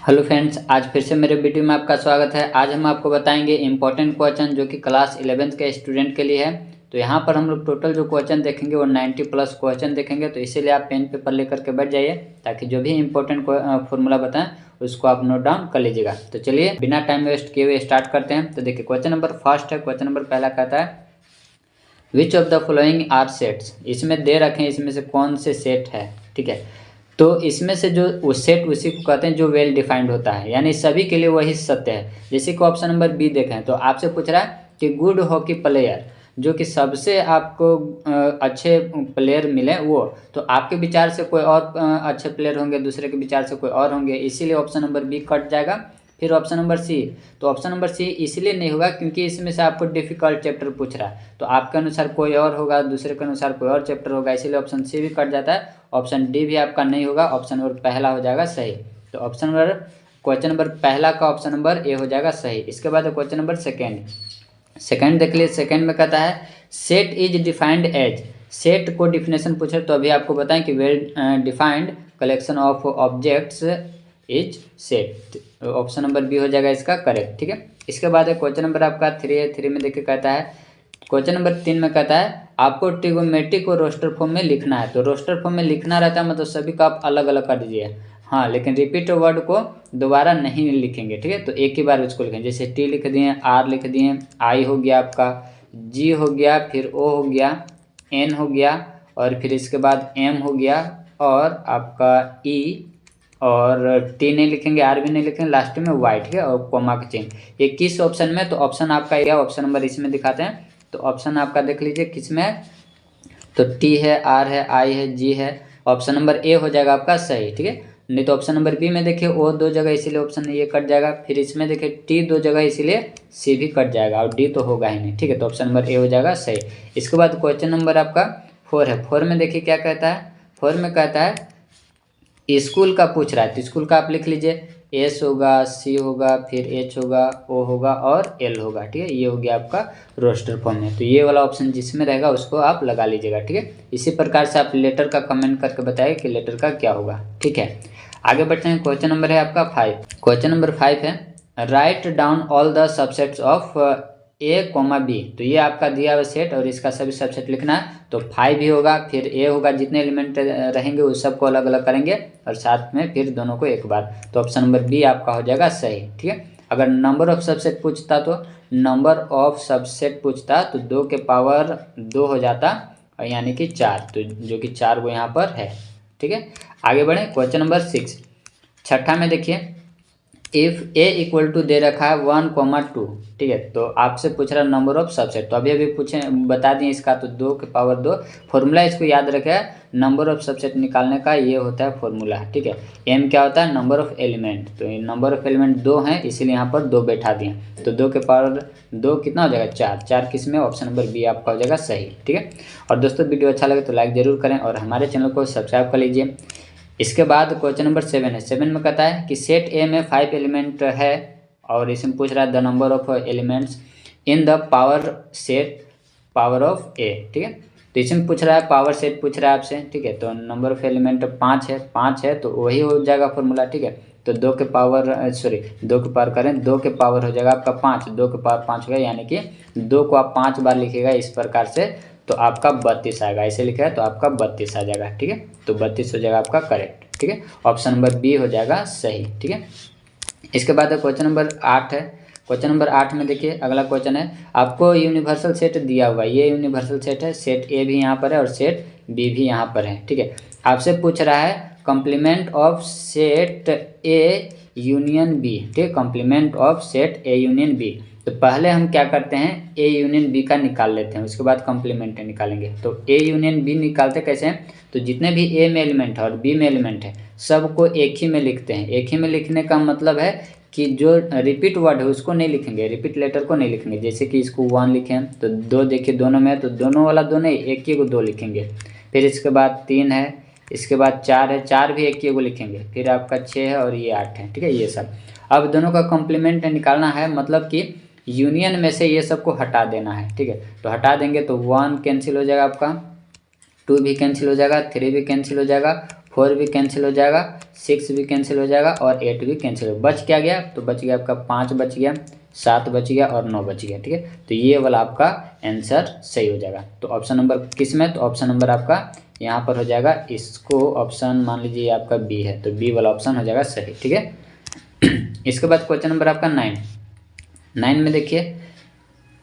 Hello friends, आज फिर से मेरे वीडियो में आपका स्वागत है। आज हम आपको बताएंगे इम्पोर्टेंट क्वेश्चन जो कि क्लास 11th के स्टूडेंट के लिए है। तो यहाँ पर हम लोग टोटल जो क्वेश्चन देखेंगे वो 90 प्लस क्वेश्चन देखेंगे। तो इसीलिए आप पेन पेपर लेकर के बैठ जाइए ताकि जो भी इम्पोर्टेंट फॉर्मूला बताएं उसको आप नोट डाउन कर लीजिएगा। तो चलिए बिना टाइम वेस्ट किए हुए स्टार्ट करते हैं। तो देखिए क्वेश्चन नंबर फर्स्ट है। क्वेश्चन नंबर पहला कहता है which of the following are sets. इसमें दे रखे हैं इसमें से कौन से सेट है। ठीक है, तो इसमें से जो वो सेट उसी को कहते हैं जो वेल डिफाइंड होता है, यानी सभी के लिए वही सत्य है। जैसे कि ऑप्शन नंबर बी देखें तो आपसे पूछ रहा है कि गुड हॉकी प्लेयर जो कि सबसे आपको अच्छे प्लेयर मिले वो, तो आपके विचार से कोई और अच्छे प्लेयर होंगे, दूसरे के विचार से कोई और होंगे, इसीलिए ऑप्शन नंबर बी कट जाएगा। फिर ऑप्शन नंबर सी, तो ऑप्शन नंबर सी इसलिए नहीं होगा क्योंकि इसमें से आपको डिफिकल्ट चैप्टर पूछ रहा है, तो आपके अनुसार कोई और होगा, दूसरे के अनुसार कोई और चैप्टर होगा, इसीलिए ऑप्शन सी भी कट जाता है। ऑप्शन डी भी आपका नहीं होगा, ऑप्शन नंबर पहला हो जाएगा सही। तो ऑप्शन नंबर क्वेश्चन नंबर पहला का ऑप्शन नंबर ए हो जाएगा सही। इसके बाद क्वेश्चन नंबर सेकंड देख लीजिए। सेकंड में कहता है set is defined as. Set को डिफिनेशन पूछे तो अभी आपको बताएं कि well defined collection of objects is set. Option number b हो जाएगा इसका करेक्ट। ठीक है, इसके बाद क्वेश्चन नंबर आपका 3 है। 3 में देखिए कहता है क्वेश्चन नंबर 3 में कहता है आपको ट्रिगोमेट्री को रोस्टर फॉर्म में लिखना है। तो रोस्टर फॉर्म में लिखना रहता है मतलब सभी का आप अलग अलग कर दीजिए, हाँ, लेकिन रिपीट वर्ड को दोबारा नहीं लिखेंगे। ठीक है, तो एक ही बार उसको लिखेंगे। जैसे टी लिख दिए, आर लिख दिए, आई हो गया आपका, जी हो गया, फिर ओ हो गया, एन हो गया, और फिर इसके बाद एम हो गया, और आपका ई, और टी नहीं लिखेंगे, आर भी नहीं लिखेंगे, लास्ट में वाई। ठीक है, और कोमा का चिन्ह। ये किस ऑप्शन में, तो ऑप्शन आपका यह ऑप्शन नंबर इसमें दिखाते हैं। तो ऑप्शन आपका देख लीजिए किस में है, तो टी है, आर है, आई है, जी है। ऑप्शन नंबर ए हो जाएगा आपका सही। ठीक है, नहीं तो ऑप्शन नंबर बी में देखिए ओ 2 जगह इसीलिए ऑप्शन ये कट जाएगा। फिर इसमें देखिए टी 2 जगह इसीलिए सी भी कट जाएगा, और डी तो होगा ही नहीं। ठीक है, तो ऑप्शन नंबर ए हो जाएगा सही। इसके बाद क्वेश्चन नंबर आपका 4 है। 4 में देखिए क्या कहता है। 4 में कहता है स्कूल का पूछ रहा है, तो स्कूल का आप लिख लीजिए, एस होगा, सी होगा, फिर एच होगा, ओ होगा, और एल होगा। ठीक है, ये हो गया आपका रोस्टर फॉर्म में। तो ये वाला ऑप्शन जिसमें रहेगा उसको आप लगा लीजिएगा। ठीक है, इसी प्रकार से आप लेटर का कमेंट करके बताइए कि लेटर का क्या होगा। ठीक है, आगे बढ़ते हैं। क्वेश्चन नंबर है आपका 5। क्वेश्चन नंबर 5 है write down all the subsets of a comma b. तो ये आपका दिया हुआ सेट और इसका सभी सबसेट लिखना है। तो 5 भी होगा, फिर ए होगा, जितने एलिमेंट रहेंगे उस सबको अलग अलग करेंगे, और साथ में फिर दोनों को एक बार। तो ऑप्शन नंबर बी आपका हो जाएगा सही। ठीक है, अगर नंबर ऑफ सबसेट पूछता तो नंबर ऑफ सबसेट पूछता तो 2 के पावर 2 हो जाता, और यानी कि 4, तो जो कि 4 वो यहाँ पर है। ठीक है, आगे बढ़े। क्वेश्चन नंबर 6 छठा में देखिए इफ ए इक्वल टू दे रखा है 1,2। ठीक है, तो आपसे पूछ रहा है नंबर ऑफ सबसेट। तो अभी पूछे बता दिए इसका, तो 2 के पावर 2 फॉर्मूला इसको याद रखे, नंबर ऑफ सबसेट निकालने का ये होता है फॉर्मूला। ठीक है, एम क्या होता है, नंबर ऑफ एलिमेंट। तो नंबर ऑफ एलिमेंट 2 हैं, इसीलिए यहाँ पर 2 बैठा दिए। तो 2 के पावर 2 कितना हो जाएगा, 4। 4 किस में, ऑप्शन नंबर बी आपका हो जाएगा सही। ठीक है, और दोस्तों वीडियो अच्छा लगे तो लाइक जरूर करें और हमारे चैनल को सब्सक्राइब कर लीजिए। इसके बाद क्वेश्चन नंबर 7 है। 7 में कहता है कि सेट ए में 5 एलिमेंट है, और इसमें पूछ रहा है the number of elements in the power set power of A. ठीक है, तो इसमें पूछ रहा है पावर सेट पूछ रहा है आपसे। ठीक है, तो नंबर ऑफ एलिमेंट 5 है, 5 है, तो वही हो जाएगा फॉर्मूला। ठीक है, तो 2 के पावर 2 के पावर करें, 2 के पावर हो जाएगा आपका 5, 2 के पावर 5 हो गया, यानी कि 2 को आप 5 बार लिखिएगा इस प्रकार से, तो आपका 32 आएगा। ऐसे लिखा है तो आपका 32 आ जाएगा। ठीक है, तो 32 हो जाएगा आपका करेक्ट। ठीक है, ऑप्शन नंबर बी हो जाएगा सही। ठीक है, इसके बाद क्वेश्चन नंबर 8 है। क्वेश्चन नंबर 8 में देखिए अगला क्वेश्चन है आपको यूनिवर्सल सेट दिया हुआ है, ये यूनिवर्सल सेट है, सेट ए भी यहाँ पर है और सेट बी भी यहाँ पर है। ठीक है, आपसे पूछ रहा है complement of set a union b. ठीक है, complement of set a union b. तो पहले हम क्या करते हैं, ए यूनियन बी का निकाल लेते हैं, उसके बाद कॉम्प्लीमेंट निकालेंगे। तो ए यूनियन बी निकालते कैसे हैं, तो जितने भी ए में एलिमेंट है और बी में एलिमेंट है सबको एक ही में लिखते हैं। एक ही में लिखने का मतलब है कि जो रिपीट वर्ड है उसको नहीं लिखेंगे, रिपीट लेटर को नहीं लिखेंगे। जैसे कि इसको 1 लिखें तो 2 देखिए दोनों में है, तो दोनों वाला 2 नहीं, एक ही को 2 लिखेंगे। फिर इसके बाद 3 है, इसके बाद 4 है, 4 भी एक ही को लिखेंगे। फिर आपका 6 है और ये 8 है। ठीक है, ये सब अब दोनों का कॉम्प्लीमेंट निकालना है, मतलब कि यूनियन में से ये सबको हटा देना है। ठीक है, तो हटा देंगे तो 1 कैंसिल हो जाएगा आपका, 2 भी कैंसिल हो जाएगा, 3 भी कैंसिल हो जाएगा, 4 भी कैंसिल हो जाएगा, 6 भी कैंसिल हो जाएगा और 8 भी कैंसिल हो, बच क्या गया, तो बच गया आपका 5 बच गया, 7 बच गया और 9 बच गया। ठीक है, तो ये वाला आपका आंसर सही हो जाएगा। तो ऑप्शन नंबर किस में, तो ऑप्शन नंबर आपका यहाँ पर हो जाएगा, इसको ऑप्शन मान लीजिए आपका बी है, तो बी वाला ऑप्शन हो जाएगा सही। ठीक है, इसके बाद क्वेश्चन नंबर आपका 9 में देखिए,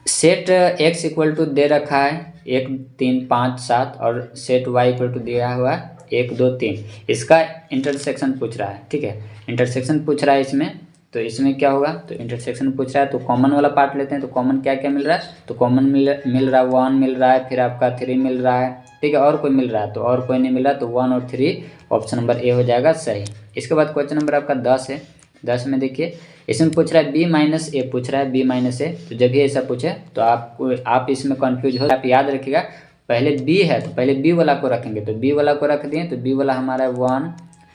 सेट x इक्वल टू दे रखा है 1 3 5 7 और सेट y इक्वल टू दिया हुआ है 1 2 3, इसका इंटरसेक्शन पूछ रहा है। ठीक है, इंटरसेक्शन पूछ रहा है इसमें, तो इसमें क्या होगा, तो इंटरसेक्शन पूछ रहा है तो कॉमन वाला पार्ट लेते हैं। तो कॉमन क्या क्या मिल रहा है, तो कॉमन मिल रहा है 1 मिल रहा है, फिर आपका 3 मिल रहा है। ठीक है, और कोई मिल रहा है, तो और कोई नहीं मिल रहा, तो 1 और 3 ऑप्शन नंबर ए हो जाएगा सही। इसके बाद क्वेश्चन नंबर आपका 10 है। 10 में देखिए, इसमें पूछ रहा है b माइनस ए, पूछ रहा है b माइनस ए, तो जब भी ऐसा पूछे तो आप इसमें कंफ्यूज हो, आप याद रखिएगा पहले b है तो पहले b वाला को रखेंगे, तो b वाला को रख दिए, तो b वाला हमारा 1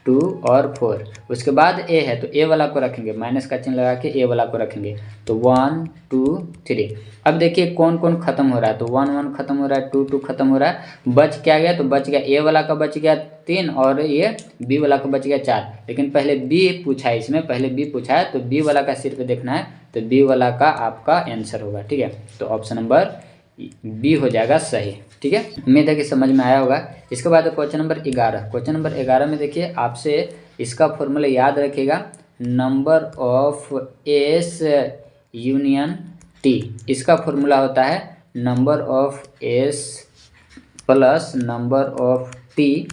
2 और 4, उसके बाद a है तो a वाला को रखेंगे, माइनस का चिन्ह लगा के a वाला को रखेंगे, तो 1 2 3। अब देखिए कौन कौन खत्म हो रहा है, तो 1 1 खत्म हो रहा है, 2 2 खत्म हो रहा है, बच क्या गया, तो बच गया a वाला का बच गया 3 और ये b वाला का बच गया 4। लेकिन पहले b पूछा है, इसमें पहले b पूछा है, तो b वाला का सिर्फ देखना है, तो b वाला का आपका आंसर होगा। ठीक है, तो ऑप्शन नंबर बी हो जाएगा सही। ठीक है, उम्मीद है कि समझ में आया होगा। इसके बाद क्वेश्चन नंबर 11। क्वेश्चन नंबर 11 में देखिए, आपसे इसका फॉर्मूला याद रखिएगा, number of S union T, इसका फॉर्मूला होता है number of S plus number of T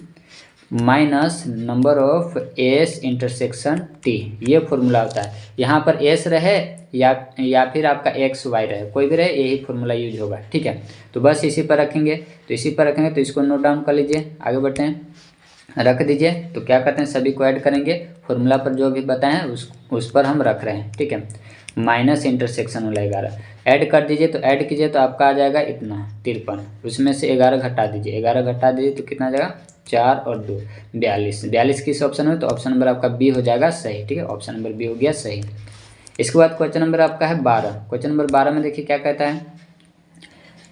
minus number of S intersection T, ये फॉर्मूला होता है। यहाँ पर एस रहे या फिर आपका एक्स वाई रहे, कोई भी रहे, यही फॉर्मूला यूज होगा। ठीक है, तो बस इसी पर रखेंगे, तो इसी पर रखेंगे, तो इसको नोट डाउन कर लीजिए, आगे बढ़ते हैं, रख दीजिए। तो क्या करते हैं, सभी को ऐड करेंगे, फॉर्मूला पर जो भी बताएं उस पर हम रख रहे हैं। ठीक है, माइनस इंटरसेक्शन वाला 11 ऐड कर दीजिए, तो ऐड कीजिए तो आपका आ जाएगा इतना 53, उसमें से 11 घटा दीजिए, 11 घटा दीजिए तो कितना आ जाएगा, 4 और 2 42। 42 किस ऑप्शन में, तो ऑप्शन नंबर आपका बी हो जाएगा सही। ठीक है, ऑप्शन नंबर बी हो गया सही। इसके बाद क्वेश्चन नंबर आपका है 12। क्वेश्चन नंबर 12 में देखिए क्या कहता है,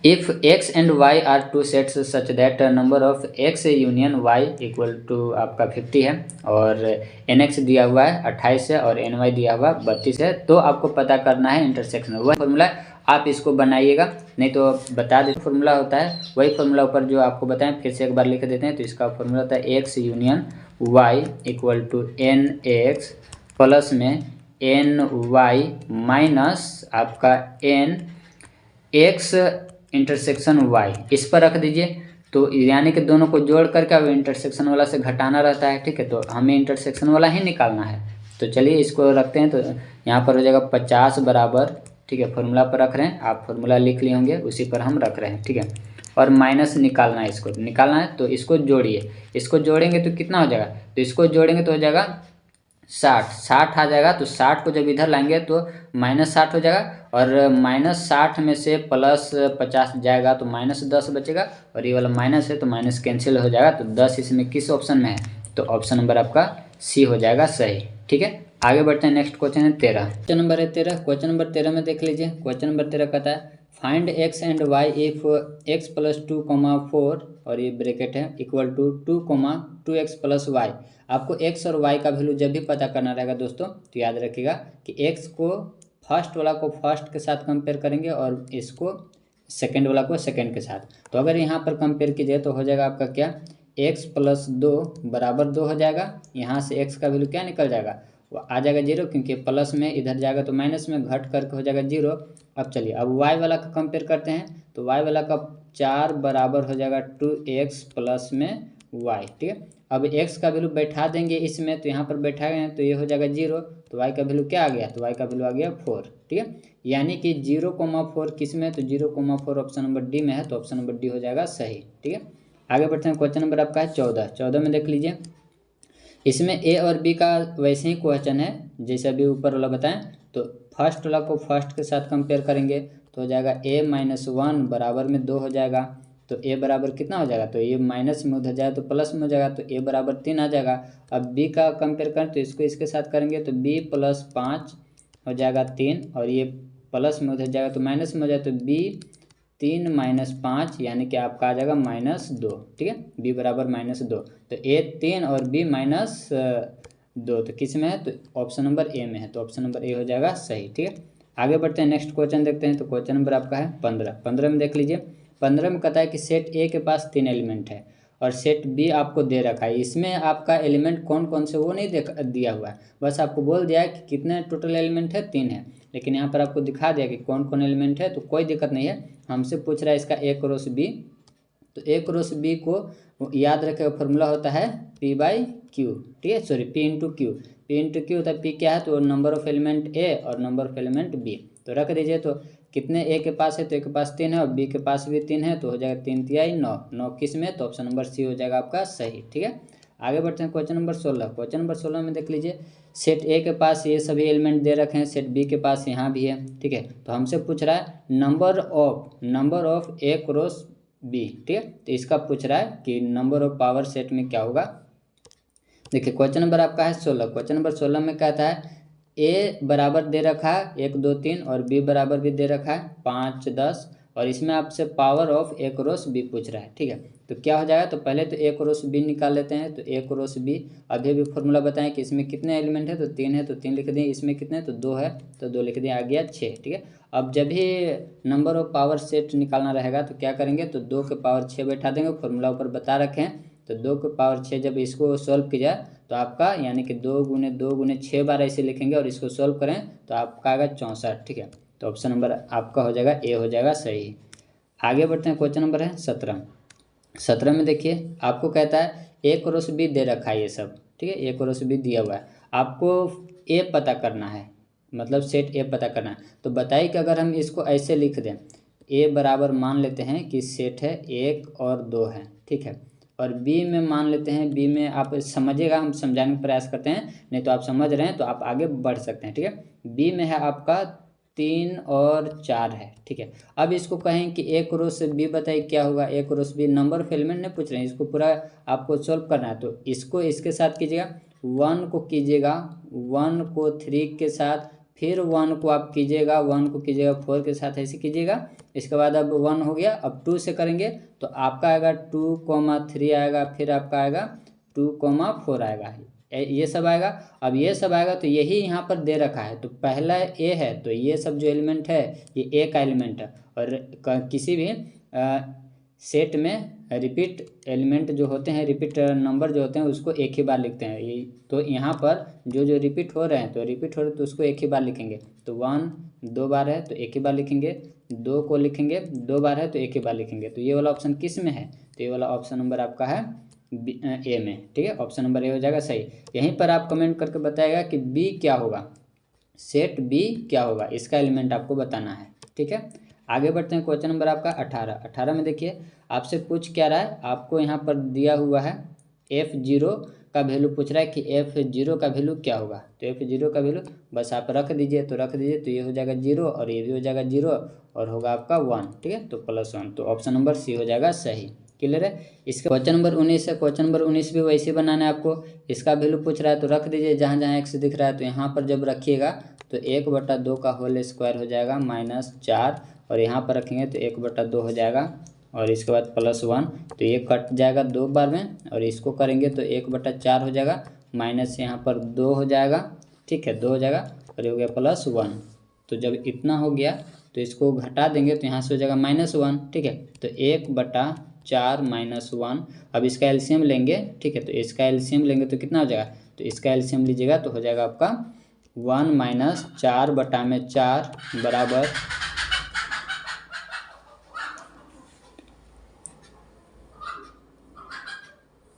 if x and y are two sets such that number of x union y equal to आपका 50 है और nx दिया हुआ है 28 है और ny दिया हुआ 32 है, तो आपको पता करना है इंटरसेक्शन। वही फॉर्मूला आप इसको बनाइएगा, नहीं तो बता देते फॉर्मूला होता है, वही फॉर्मूला ऊपर जो आपको बताएं फिर से एक बार लिख देते हैं। तो इसका फॉर्मूला होता है x union y equal to nx plus में ny माइनस आपका nx इंटरसेक्शन y, इस पर रख दीजिए। तो यानी कि दोनों को जोड़ करके अब इंटरसेक्शन वाला से घटाना रहता है। ठीक है, तो हमें इंटरसेक्शन वाला ही निकालना है, तो चलिए इसको रखते हैं। तो यहाँ पर हो जाएगा 50 बराबर, ठीक है, फॉर्मूला पर रख रहे हैं, आप फॉर्मूला लिख लिए होंगे, उसी पर हम रख रहे हैं। ठीक है, और माइनस निकालना है, इसको निकालना है, तो इसको जोड़िए, इसको जोड़ेंगे तो कितना हो जाएगा, तो इसको जोड़ेंगे तो हो जाएगा 60 आ जाएगा। तो 60 को जब इधर लाएंगे तो -60 हो जाएगा और -60 में से +50 जाएगा तो -10 बचेगा और ये वाला माइनस है तो माइनस कैंसिल हो जाएगा। तो 10 इसमें किस ऑप्शन में है, तो ऑप्शन नंबर आपका सी हो जाएगा सही। ठीक है, आगे बढ़ते हैं। नेक्स्ट क्वेश्चन है 13। क्वेश्चन नंबर है 13। क्वेश्चन नंबर 13 में देख लीजिए, क्वेश्चन नंबर 13 कहता है find x and y if x + 2, 4 और ये ब्रैकेट है इक्वल टू 2, 2x + y। आपको x और y का वैल्यू जब भी पता करना रहेगा दोस्तों, तो याद रखिएगा कि x को फर्स्ट वाला को फर्स्ट के साथ कंपेयर करेंगे और इसको सेकंड वाला को सेकंड के साथ। तो अगर यहाँ पर कंपेयर कीजिए तो हो जाएगा आपका क्या, x + 2 = 2 हो जाएगा। यहाँ से x का वैल्यू क्या निकल जाएगा, वो आ जाएगा 0, क्योंकि प्लस में इधर जाएगा तो माइनस में घट करके हो जाएगा 0। अब चलिए अब y वाला का कंपेयर करते हैं, तो y वाला का 4 बराबर हो जाएगा 2x प्लस में y। ठीक है, अब x का वैल्यू बैठा देंगे इसमें, तो यहाँ पर बैठा गए हैं तो ये हो जाएगा 0, तो y का वैल्यू क्या आ गया, तो y का वैल्यू आ गया 4। ठीक है, यानी कि 0,4 किस में, तो 0,4 ऑप्शन नंबर डी में है, तो ऑप्शन नंबर डी हो जाएगा सही। ठीक है, आगे बढ़ते हैं। क्वेश्चन नंबर आपका है 14। 14 में देख लीजिए, इसमें ए और बी का वैसे ही क्वेश्चन है जैसे अभी ऊपर वाला बताएं। तो फर्स्ट वाला को फर्स्ट के साथ कंपेयर करेंगे तो हो जाएगा a-1 बराबर में 2 हो जाएगा। तो a बराबर कितना हो जाएगा, तो ये माइनस में उधर जाएगा तो प्लस में हो जाएगा, तो a बराबर 3 आ जाएगा। अब b का कंपेयर करें तो इसको इसके साथ करेंगे तो b + 5 हो जाएगा 3 और ये प्लस में उधर जाएगा तो माइनस में हो जाएगा, तो b 3 माइनस 5 यानी कि आपका आ जाएगा -2, ठीक है। बी बराबर -2, तो ए 3 और बी -2, तो किस में है, तो ऑप्शन नंबर ए में है, तो ऑप्शन नंबर ए हो जाएगा सही, ठीक है। आगे बढ़ते हैं, नेक्स्ट क्वेश्चन देखते हैं। तो क्वेश्चन नंबर आपका है 15 में देख लीजिए। 15 में कहता है कि सेट ए के पास 3 एलिमेंट है और सेट बी आपको दे रखा है। इसमें आपका एलिमेंट कौन कौन से वो नहीं दिया हुआ है, बस आपको बोल दिया है कि कितने टोटल एलिमेंट है, 3 है, लेकिन यहाँ पर आपको दिखा दिया कि कौन कौन एलिमेंट है। तो कोई दिक्कत नहीं है, हमसे पूछ रहा है इसका ए क्रॉस बी। तो ए क्रॉस बी को याद रखेगा, फॉर्मूला होता है P/Q, ठीक है, सॉरी P/Q। P/Q होता है, P क्या है, तो नंबर ऑफ एलिमेंट ए और नंबर ऑफ एलिमेंट बी। तो रख दीजिए। तो कितने ए के पास है, तो ए के पास 3 है और बी के पास भी 3 है, तो हो जाएगा 3 तिहाई 9, 9 किस में, तो ऑप्शन नंबर सी हो जाएगा आपका सही, ठीक है। आगे बढ़ते हैं क्वेश्चन नंबर 16। क्वेश्चन नंबर 16 में देख लीजिए, सेट ए के पास ये सभी एलिमेंट दे रखे हैं, सेट बी के पास यहाँ भी है, ठीक है। तो हमसे पूछ रहा है number of a cross b, ठीक है। तो इसका पूछ रहा है कि नंबर ऑफ पावर सेट में क्या होगा। देखिए क्वेश्चन नंबर आपका है 16। क्वेश्चन नंबर 16 में कहता है ए बराबर दे रखा है 1 2 3 और बी बराबर भी दे रखा है 5 10, और इसमें आपसे power of a cross b पूछ रहा है, ठीक है। तो क्या हो जाएगा, तो पहले तो ए क्रॉस बी निकाल लेते हैं। तो ए क्रॉस बी अभी भी फॉर्मूला बताएं कि इसमें कितने एलिमेंट है, तो 3 है, तो 3 लिख दिए। इसमें कितने, तो 2 है, तो 2 लिख दिए, आ गया 6, ठीक है। अब जब भी नंबर ऑफ पावर सेट निकालना रहेगा तो क्या करेंगे, तो 2 के पावर 6 बैठा देंगे, फॉर्मूला ऊपर बता रखे हैं। तो 2 के पावर 6 जब इसको सॉल्व किया जाए तो आपका यानी कि 2 गुने 2 गुने 6 बार ऐसे लिखेंगे और इसको सॉल्व करें तो आपका आएगा 64, ठीक है। तो ऑप्शन नंबर आपका हो जाएगा ए, हो जाएगा सही। आगे बढ़ते हैं, क्वेश्चन नंबर है 17। 17 में देखिए आपको कहता है ए क्रॉस बी दे रखा है ये सब, ठीक है, ए क्रॉस बी दिया हुआ है, आपको ए पता करना है, मतलब सेट ए पता करना है। तो बताइए कि अगर हम इसको ऐसे लिख दें, ए बराबर मान लेते हैं कि सेट है 1 और 2 है, ठीक है, और बी में मान लेते हैं, बी में आप समझिएगा, हम समझाने का प्रयास करते हैं, नहीं तो आप समझ रहे हैं तो आप आगे बढ़ सकते हैं, ठीक है। बी में है आपका 3 और 4 है, ठीक है। अब इसको कहें कि ए क्रॉस बी बताइए क्या होगा, A cross B number of element नहीं पूछ रहे हैं, इसको पूरा आपको सॉल्व करना है। तो इसको इसके साथ कीजिएगा, 1 को कीजिएगा, 1 को 3 के साथ, फिर 1 को आप कीजिएगा, 1 को कीजिएगा 4 के साथ, ऐसे कीजिएगा। इसके बाद अब 1 हो गया, अब 2 से करेंगे तो आपका आएगा 2,3 आएगा, फिर आपका आएगा 2,4 आएगा, ये सब आएगा। अब ये सब आएगा तो यही यहाँ पर दे रखा है, तो पहला ए है, तो ये सब जो एलिमेंट है ये ए का एलिमेंट है। और किसी भी सेट में रिपीट एलिमेंट जो होते हैं, रिपीट नंबर जो होते हैं, उसको एक ही बार लिखते हैं। ये तो यहाँ पर जो रिपीट हो रहे हैं, तो रिपीट हो रहे हैं तो उसको एक ही बार लिखेंगे। तो 1 2 बार है तो एक ही बार लिखेंगे, 2 को लिखेंगे 2 बार है तो एक ही बार लिखेंगे। तो ये वाला ऑप्शन किस में है, तो ये वाला ऑप्शन नंबर आपका है ए में, ठीक है। ऑप्शन नंबर ए हो जाएगा सही। यहीं पर आप कमेंट करके बताएगा कि बी क्या होगा, सेट बी क्या होगा, इसका एलिमेंट आपको बताना है, ठीक है। आगे बढ़ते हैं, क्वेश्चन नंबर आपका 18। 18 में देखिए आपसे पूछ क्या रहा है, आपको यहाँ पर दिया हुआ है F0 का वैल्यू पूछ रहा है कि F0 का वैल्यू क्या होगा। तो F0 का वैल्यू बस आप रख दीजिए, तो रख दीजिए, तो ये हो जाएगा 0 और ये भी हो जाएगा 0 और होगा आपका 1, ठीक है, तो +1, तो ऑप्शन नंबर सी हो जाएगा सही। क्लियर है। इसका क्वेश्चन नंबर 19 है। क्वेश्चन नंबर 19 भी वैसे बनाना है आपको, इसका वैल्यू पूछ रहा है तो रख दीजिए, जहाँ जहाँ x दिख रहा है तो यहाँ पर जब रखिएगा तो 1/2 का होल स्क्वायर हो जाएगा -4, और यहाँ पर रखेंगे तो 1/2 हो जाएगा, और इसके बाद +1, तो ये कट जाएगा 2 बार में, और इसको करेंगे तो 1/4 हो जाएगा, माइनस यहाँ पर 2 हो जाएगा, ठीक है, 2 हो जाएगा, और ये हो गया +1। तो जब इतना हो गया तो इसको घटा देंगे तो यहाँ से हो जाएगा -1, ठीक है। तो 1/4 -1, अब इसका एलसीएम लेंगे, ठीक है, तो इसका एलसीएम लेंगे तो कितना हो जाएगा, तो इसका एलसीएम लीजिएगा तो हो जाएगा आपका 1 - 4/4 बराबर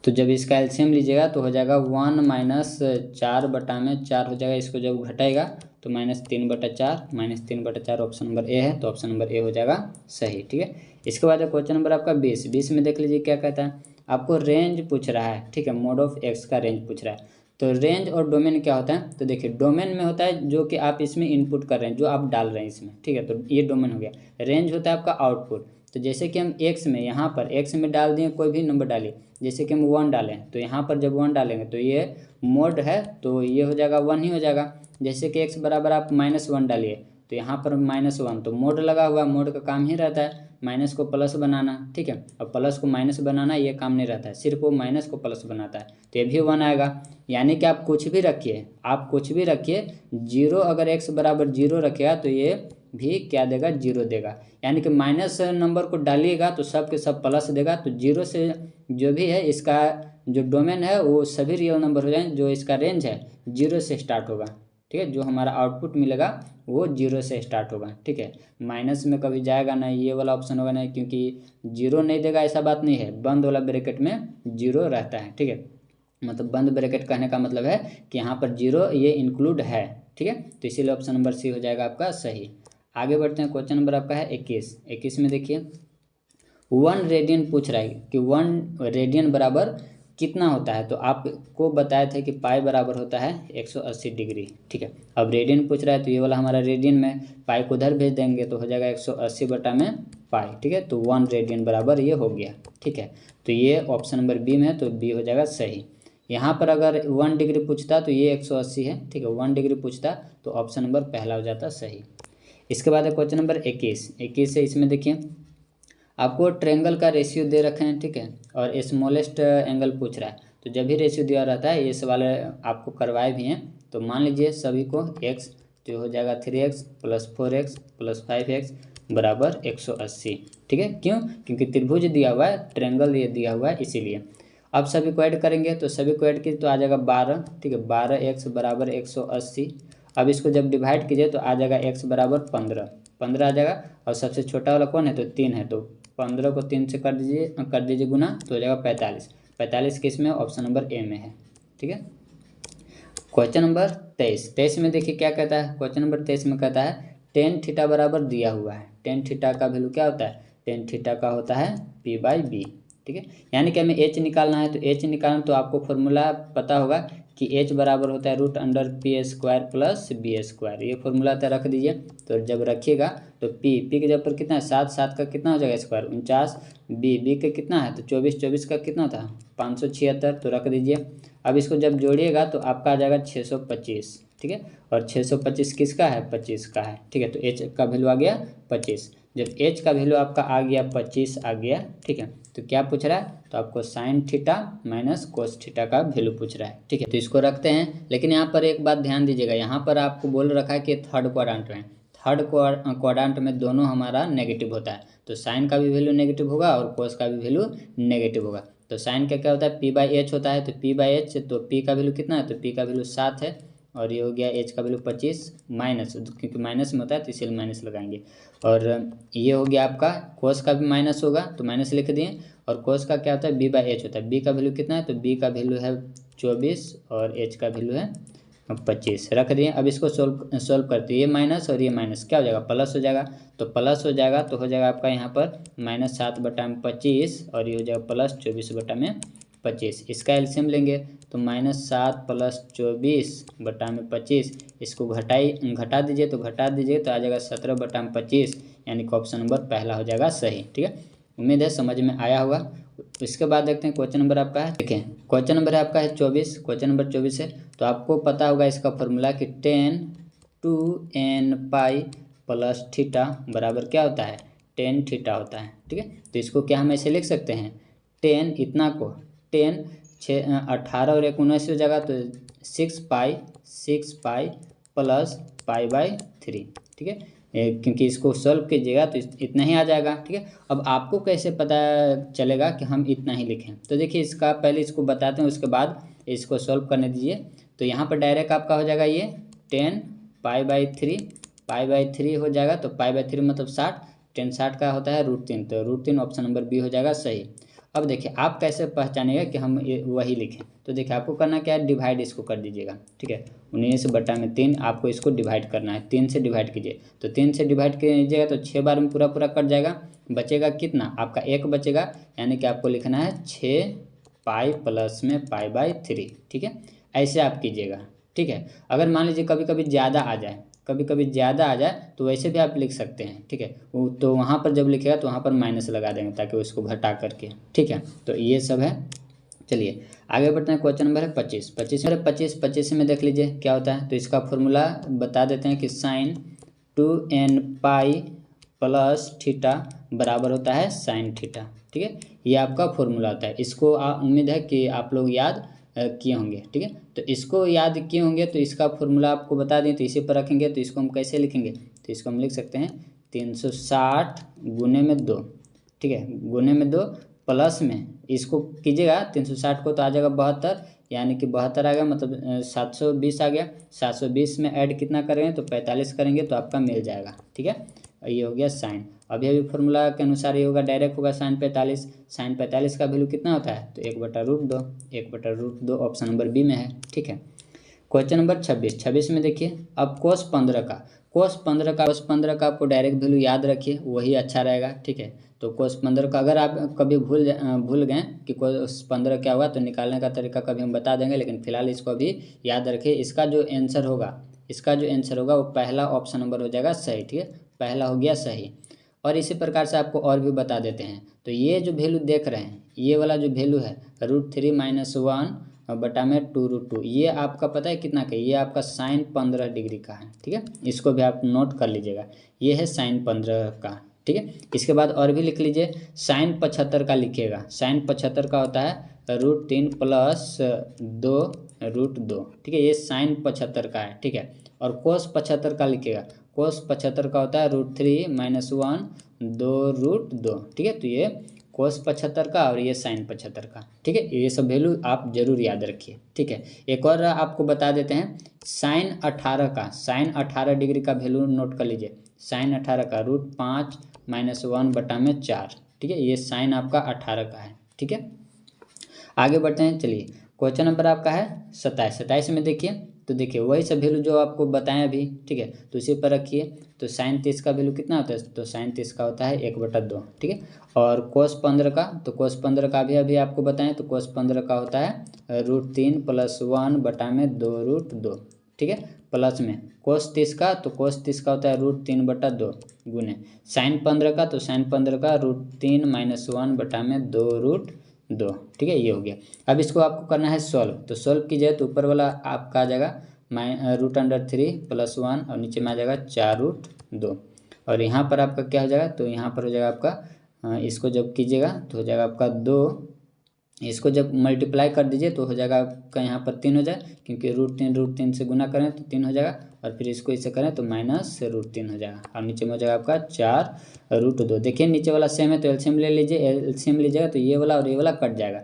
तो जब इसका एलसीएम लीजिएगा तो हो जाएगा 1 - 4/4 हो जाएगा। इसको जब घटाएगा तो -3/4, -3/4 ऑप्शन नंबर ए है, तो ऑप्शन नंबर ए हो जाएगा सही, ठीक है। इसके बाद क्वेश्चन नंबर आपका 20। 20 में देख लीजिए क्या कहता है, आपको रेंज पूछ रहा है, ठीक है, मोड ऑफ एक्स का रेंज पूछ रहा है। तो रेंज और डोमेन क्या होता है, तो देखिए डोमेन में होता है जो कि आप इसमें इनपुट कर रहे हैं, जो आप डाल रहे हैं इसमें, ठीक है, तो ये डोमेन हो गया। रेंज होता है आपका आउटपुट, तो जैसे कि हम एक्स में, यहाँ पर एक्स में डाल दिए, कोई भी नंबर डालिए, जैसे कि हम 1 डालें तो यहाँ पर जब 1 डालेंगे तो ये मोड है, तो ये हो जाएगा 1 ही हो जाएगा। जैसे कि x बराबर आप -1 डालिए तो यहाँ पर -1, तो मोड लगा हुआ, मोड का काम ही रहता है माइनस को प्लस बनाना, ठीक है। और प्लस को माइनस बनाना ये काम नहीं रहता है, सिर्फ वो माइनस को प्लस बनाता है, तो ये भी 1 आएगा। यानी कि आप कुछ भी रखिए, आप कुछ भी रखिए, 0 अगर x बराबर 0 रखेगा तो ये भी क्या देगा, 0 देगा। यानी कि माइनस नंबर को डालिएगा तो सब के सब प्लस देगा, तो 0 से जो भी है इसका जो डोमेन है वो सभी रियल नंबर हो जाएंगे, जो इसका रेंज है 0 से स्टार्ट होगा, ठीक है। जो हमारा आउटपुट मिलेगा वो 0 से स्टार्ट होगा, ठीक है। माइनस में कभी जाएगा नहीं, ये वाला ऑप्शन होगा नहीं, क्योंकि 0 नहीं देगा ऐसा बात नहीं है, बंद वाला ब्रैकेट में 0 रहता है, ठीक है। मतलब बंद ब्रैकेट कहने का मतलब है कि यहाँ पर 0 ये इंक्लूड है, ठीक है। तो इसीलिए ऑप्शन नंबर सी हो जाएगा आपका सही। आगे बढ़ते हैं, क्वेश्चन नंबर आपका है 21 में देखिए 1 रेडियन पूछ रहा है कि 1 रेडियन बराबर कितना होता है। तो आपको बताया था कि पाई बराबर होता है 180 डिग्री, ठीक है। अब रेडियन पूछ रहा है तो ये वाला हमारा रेडियन में, पाई को उधर भेज देंगे तो हो जाएगा 180 बटा में पाई, ठीक है। तो 1 रेडियन बराबर ये हो गया, ठीक है। तो ये ऑप्शन नंबर बी में है, तो बी हो जाएगा सही। यहाँ पर अगर 1 डिग्री पूछता तो ये 180 है, ठीक है। 1 डिग्री पूछता तो ऑप्शन नंबर पहला हो जाता सही। इसके बाद है क्वेश्चन नंबर 21 है। इसमें देखिए आपको ट्रायंगल का रेशियो दे रखे हैं, ठीक है, और स्मॉलेस्ट एंगल पूछ रहा है। तो जब भी रेशियो दिया रहता है, ये सवाल आपको करवाए भी हैं, तो मान लीजिए सभी को x, तो हो जाएगा 3x + 4x + 5x बराबर 180, ठीक है। क्यों? क्योंकि त्रिभुज दिया हुआ है, ट्रायंगल ये दिया हुआ है, इसीलिए। अब सभी को ऐड करेंगे, तो सभी को ऐड कीजिए तो आ जाएगा 12, ठीक है। 12x बराबर 180। अब इसको जब डिवाइड कीजिए तो आ जाएगा x बराबर 15 आ जाएगा, और सबसे छोटा वाला कौन है, तो 3 है, तो 15 को 3 से कर दीजिए गुना, तो हो जाएगा 45 किस में, ऑप्शन नंबर ए में है, ठीक है। क्वेश्चन नंबर 23 में देखिए क्या कहता है। क्वेश्चन नंबर 23 में कहता है tan थीटा बराबर दिया हुआ है। tan थीटा का वैल्यू क्या होता है, tan थीटा का होता है p/b, ठीक है। यानी कि हमें h निकालना है, तो h निकालना, तो आपको फॉर्मूला पता होगा कि h बराबर होता है √p² + b²। ये फॉर्मूला तो रख दीजिए। तो जब रखिएगा तो p के जब पर कितना है 7 का कितना हो जाएगा स्क्वायर 49, b का कितना है तो 24 का कितना था 576, तो रख दीजिए। अब इसको जब जोड़िएगा तो आपका आ जाएगा 625, ठीक है। और 625 किसका है, 25 का है, ठीक है। तो h का वैल्यू आ गया 25। जब h का वैल्यू आपका आ गया 25 आ गया, ठीक है, तो क्या पूछ रहा है, तो आपको sin theta minus cos theta का वैल्यू पूछ रहा है, ठीक है। तो इसको रखते हैं, लेकिन यहाँ पर एक बात ध्यान दीजिएगा, यहाँ पर आपको बोल रखा है कि थर्ड क्वाड्रेंट में, थर्ड क्वाड्रेंट में दोनों हमारा नेगेटिव होता है, तो साइन का भी वैल्यू नेगेटिव होगा और कोस का भी वैल्यू नेगेटिव होगा। तो साइन का क्या होता है, p/h होता है, तो p/h, तो p का वैल्यू कितना है, तो p का वैल्यू 7 है, और ये हो गया h का वैल्यू 25 माइनस, क्योंकि माइनस में होता है तो इसलिए माइनस लगाएंगे। और ये हो गया आपका कोस का भी माइनस होगा, तो माइनस लिख दिए। और कोस का क्या होता है, b/h होता है। b का वैल्यू कितना है, तो b का वैल्यू है 24 और h का वैल्यू है 25, रख दिए। अब इसको सोल्व करते हैं, ये माइनस और ये माइनस क्या हो जाएगा, प्लस हो जाएगा। तो प्लस हो जाएगा तो हो जाएगा आपका यहाँ पर -7 बटा में 25, और ये हो जाएगा +24 बटा में 25। इसका एलसीएम लेंगे तो -7 + 24 बटा में 25, इसको घटा दीजिए, तो घटा दीजिए तो आ जाएगा 17 बटा में 25, यानी कि ऑप्शन नंबर पहला हो जाएगा सही, ठीक है। उम्मीद है समझ में आया होगा। इसके बाद देखते हैं क्वेश्चन नंबर आपका है, देखें क्वेश्चन नंबर है आपका है 24। क्वेश्चन नंबर 24 है, तो आपको पता होगा इसका फॉर्मूला कि tan 2n pi plus theta बराबर क्या होता है, tan थीटा होता है, ठीक है। तो इसको क्या हम ऐसे लिख सकते हैं, tan इतना को tan 18 और 19 हो जाएगा, तो 6 पाई प्लस π/3, ठीक है। क्योंकि इसको सॉल्व कीजिएगा तो इतना ही आ जाएगा, ठीक है। अब आपको कैसे पता चलेगा कि हम इतना ही लिखें, तो देखिए इसका पहले इसको बताते हैं, उसके बाद इसको सॉल्व करने दीजिए। तो यहाँ पर डायरेक्ट आपका हो जाएगा ये 10 π/3 हो जाएगा, तो π/3 मतलब 60, 10 60 का होता है √3, तो √3 ऑप्शन नंबर बी हो जाएगा सही। अब देखिए आप कैसे पहचानेगा कि हम वही लिखें, तो देखिए आपको करना क्या है, डिवाइड इसको कर दीजिएगा, ठीक है। 19 बटा में 3 आपको इसको डिवाइड करना है, 3 से डिवाइड कीजिए, तो 3 से डिवाइड कीजिएगा तो 6 बार में पूरा कट जाएगा, बचेगा कितना आपका 1 बचेगा, यानी कि आपको लिखना है 6 पाई प्लस में π/3, ठीक है। ऐसे आप कीजिएगा, ठीक है। अगर मान लीजिए कभी कभी ज़्यादा आ जाए तो वैसे भी आप लिख सकते हैं, ठीक है। तो वहाँ पर जब लिखेगा तो वहाँ पर माइनस लगा देंगे ताकि उसको घटा करके, ठीक है। तो ये सब है। चलिए आगे बढ़ते हैं, क्वेश्चन नंबर है 25 में देख लीजिए क्या होता है। तो इसका फॉर्मूला बता देते हैं कि sin 2n pi plus theta बराबर होता है साइन थीटा। ठीक है, ये आपका फॉर्मूला होता है। इसको उम्मीद है कि आप लोग याद किए होंगे। ठीक है, तो इसको याद किए होंगे तो इसका फॉर्मूला आपको बता दें, तो इसी पर रखेंगे। तो इसको हम कैसे लिखेंगे, तो इसको हम लिख सकते हैं 360 गुने में 2। ठीक है, गुने में 2 प्लस में इसको कीजिएगा 360 को तो आ जाएगा 72, यानी कि 72 आ गया, मतलब 720 आ गया। 720 में ऐड कितना करेंगे तो 45 करेंगे तो आपका मिल जाएगा। ठीक है, ये हो गया साइन। अभी फॉर्मूला के अनुसार ये होगा, डायरेक्ट होगा साइन 45। साइन 45 का वैल्यू कितना होता है, तो 1/√2। 1/√2 ऑप्शन नंबर बी में है। ठीक है, क्वेश्चन नंबर 26 में देखिए, अब कोस 15 का आपको डायरेक्ट वैल्यू याद रखिए, वही अच्छा रहेगा। ठीक है, तो कोस 15 का अगर आप कभी भूल गए कि कोस 15 क्या होगा तो निकालने का तरीका कभी हम बता देंगे, लेकिन फिलहाल इसको अभी याद रखिए। इसका जो आंसर होगा वो पहला ऑप्शन नंबर हो जाएगा सही। ठीक है, पहला हो गया सही। और इसी प्रकार से आपको और भी बता देते हैं। तो ये जो वैल्यू देख रहे हैं, ये वाला जो वैल्यू है √3 - 1 बटा में 2√2, ये आपका पता है कितना का, ये आपका साइन 15 डिग्री का है। ठीक है, इसको भी आप नोट कर लीजिएगा, ये है साइन 15 का। ठीक है, इसके बाद और भी लिख लीजिए, साइन 75 का लिखिएगा। साइन 75 का होता है √3 + 2√2। ठीक है, ये साइन 75 का है। ठीक है, और कोस 75 का लिखिएगा। कोस 75 का होता है √3 - 1 2√2। ठीक है, तो ये कोस 75 का और ये साइन 75 का। ठीक है, ये सब वैल्यू आप जरूर याद रखिए। ठीक है, एक और आपको बता देते हैं, साइन 18 डिग्री का वैल्यू नोट कर लीजिए। साइन 18 का √5 - 1 बटा में 4। ठीक है, ये साइन आपका 18 का है। ठीक है, आगे बढ़ते हैं। चलिए, क्वेश्चन नंबर आपका है 27 में देखिए, तो देखिए वही सब वैल्यू जो आपको बताएं अभी। ठीक है, तो इसी पर रखिए। तो साइन 30 का वैल्यू कितना होता है, तो साइन 30 का होता है 1/2। ठीक है, और कोस 15 का, तो कोस 15 का भी अभी आपको बताएं, तो कोस 15 का होता है √3 + 1 बटा में 2√2। ठीक है, प्लस में कोस 30 का, तो कोस 30 का होता है √3/2 गुने साइन 15 का, तो साइन 15 का √3 - 1 बटा में 2√2। ठीक है, ये हो गया। अब इसको आपको करना है सॉल्व। तो सॉल्व कीजिए तो ऊपर वाला आपका आ जाएगा √3 + 1 और नीचे में आ जाएगा 4√2। और यहाँ पर आपका क्या हो जाएगा, तो यहाँ पर हो जाएगा आपका इसको जब कीजिएगा तो हो जाएगा आपका 2। इसको जब मल्टीप्लाई कर दीजिए तो हो जाएगा आपका यहाँ पर 3 हो जाए, क्योंकि √3 से गुना करें तो 3 हो जाएगा, और फिर इसको इसे करें तो -√3 हो जाएगा, और नीचे में हो जाएगा आपका 4√2। देखिए नीचे वाला सेम है तो एलसीएम ले लीजिए। एलसीएम लीजिएगा तो ये वाला और ये वाला कट जाएगा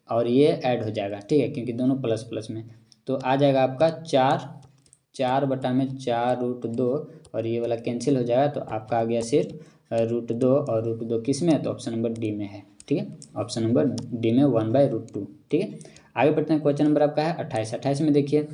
और ये ऐड हो जाएगा। ठीक है, क्योंकि दोनों प्लस प्लस में, तो आ जाएगा आपका 4 बटा में 4√2, और ये वाला कैंसिल हो जाएगा, तो आपका आ गया सिर्फ √2, और √2 किस में है, तो ऑप्शन नंबर डी में है। ठीक है, ऑप्शन नंबर डी में 1/√2। ठीक है, आगे बढ़ते हैं। क्वेश्चन नंबर आपका है 28 में देखिए,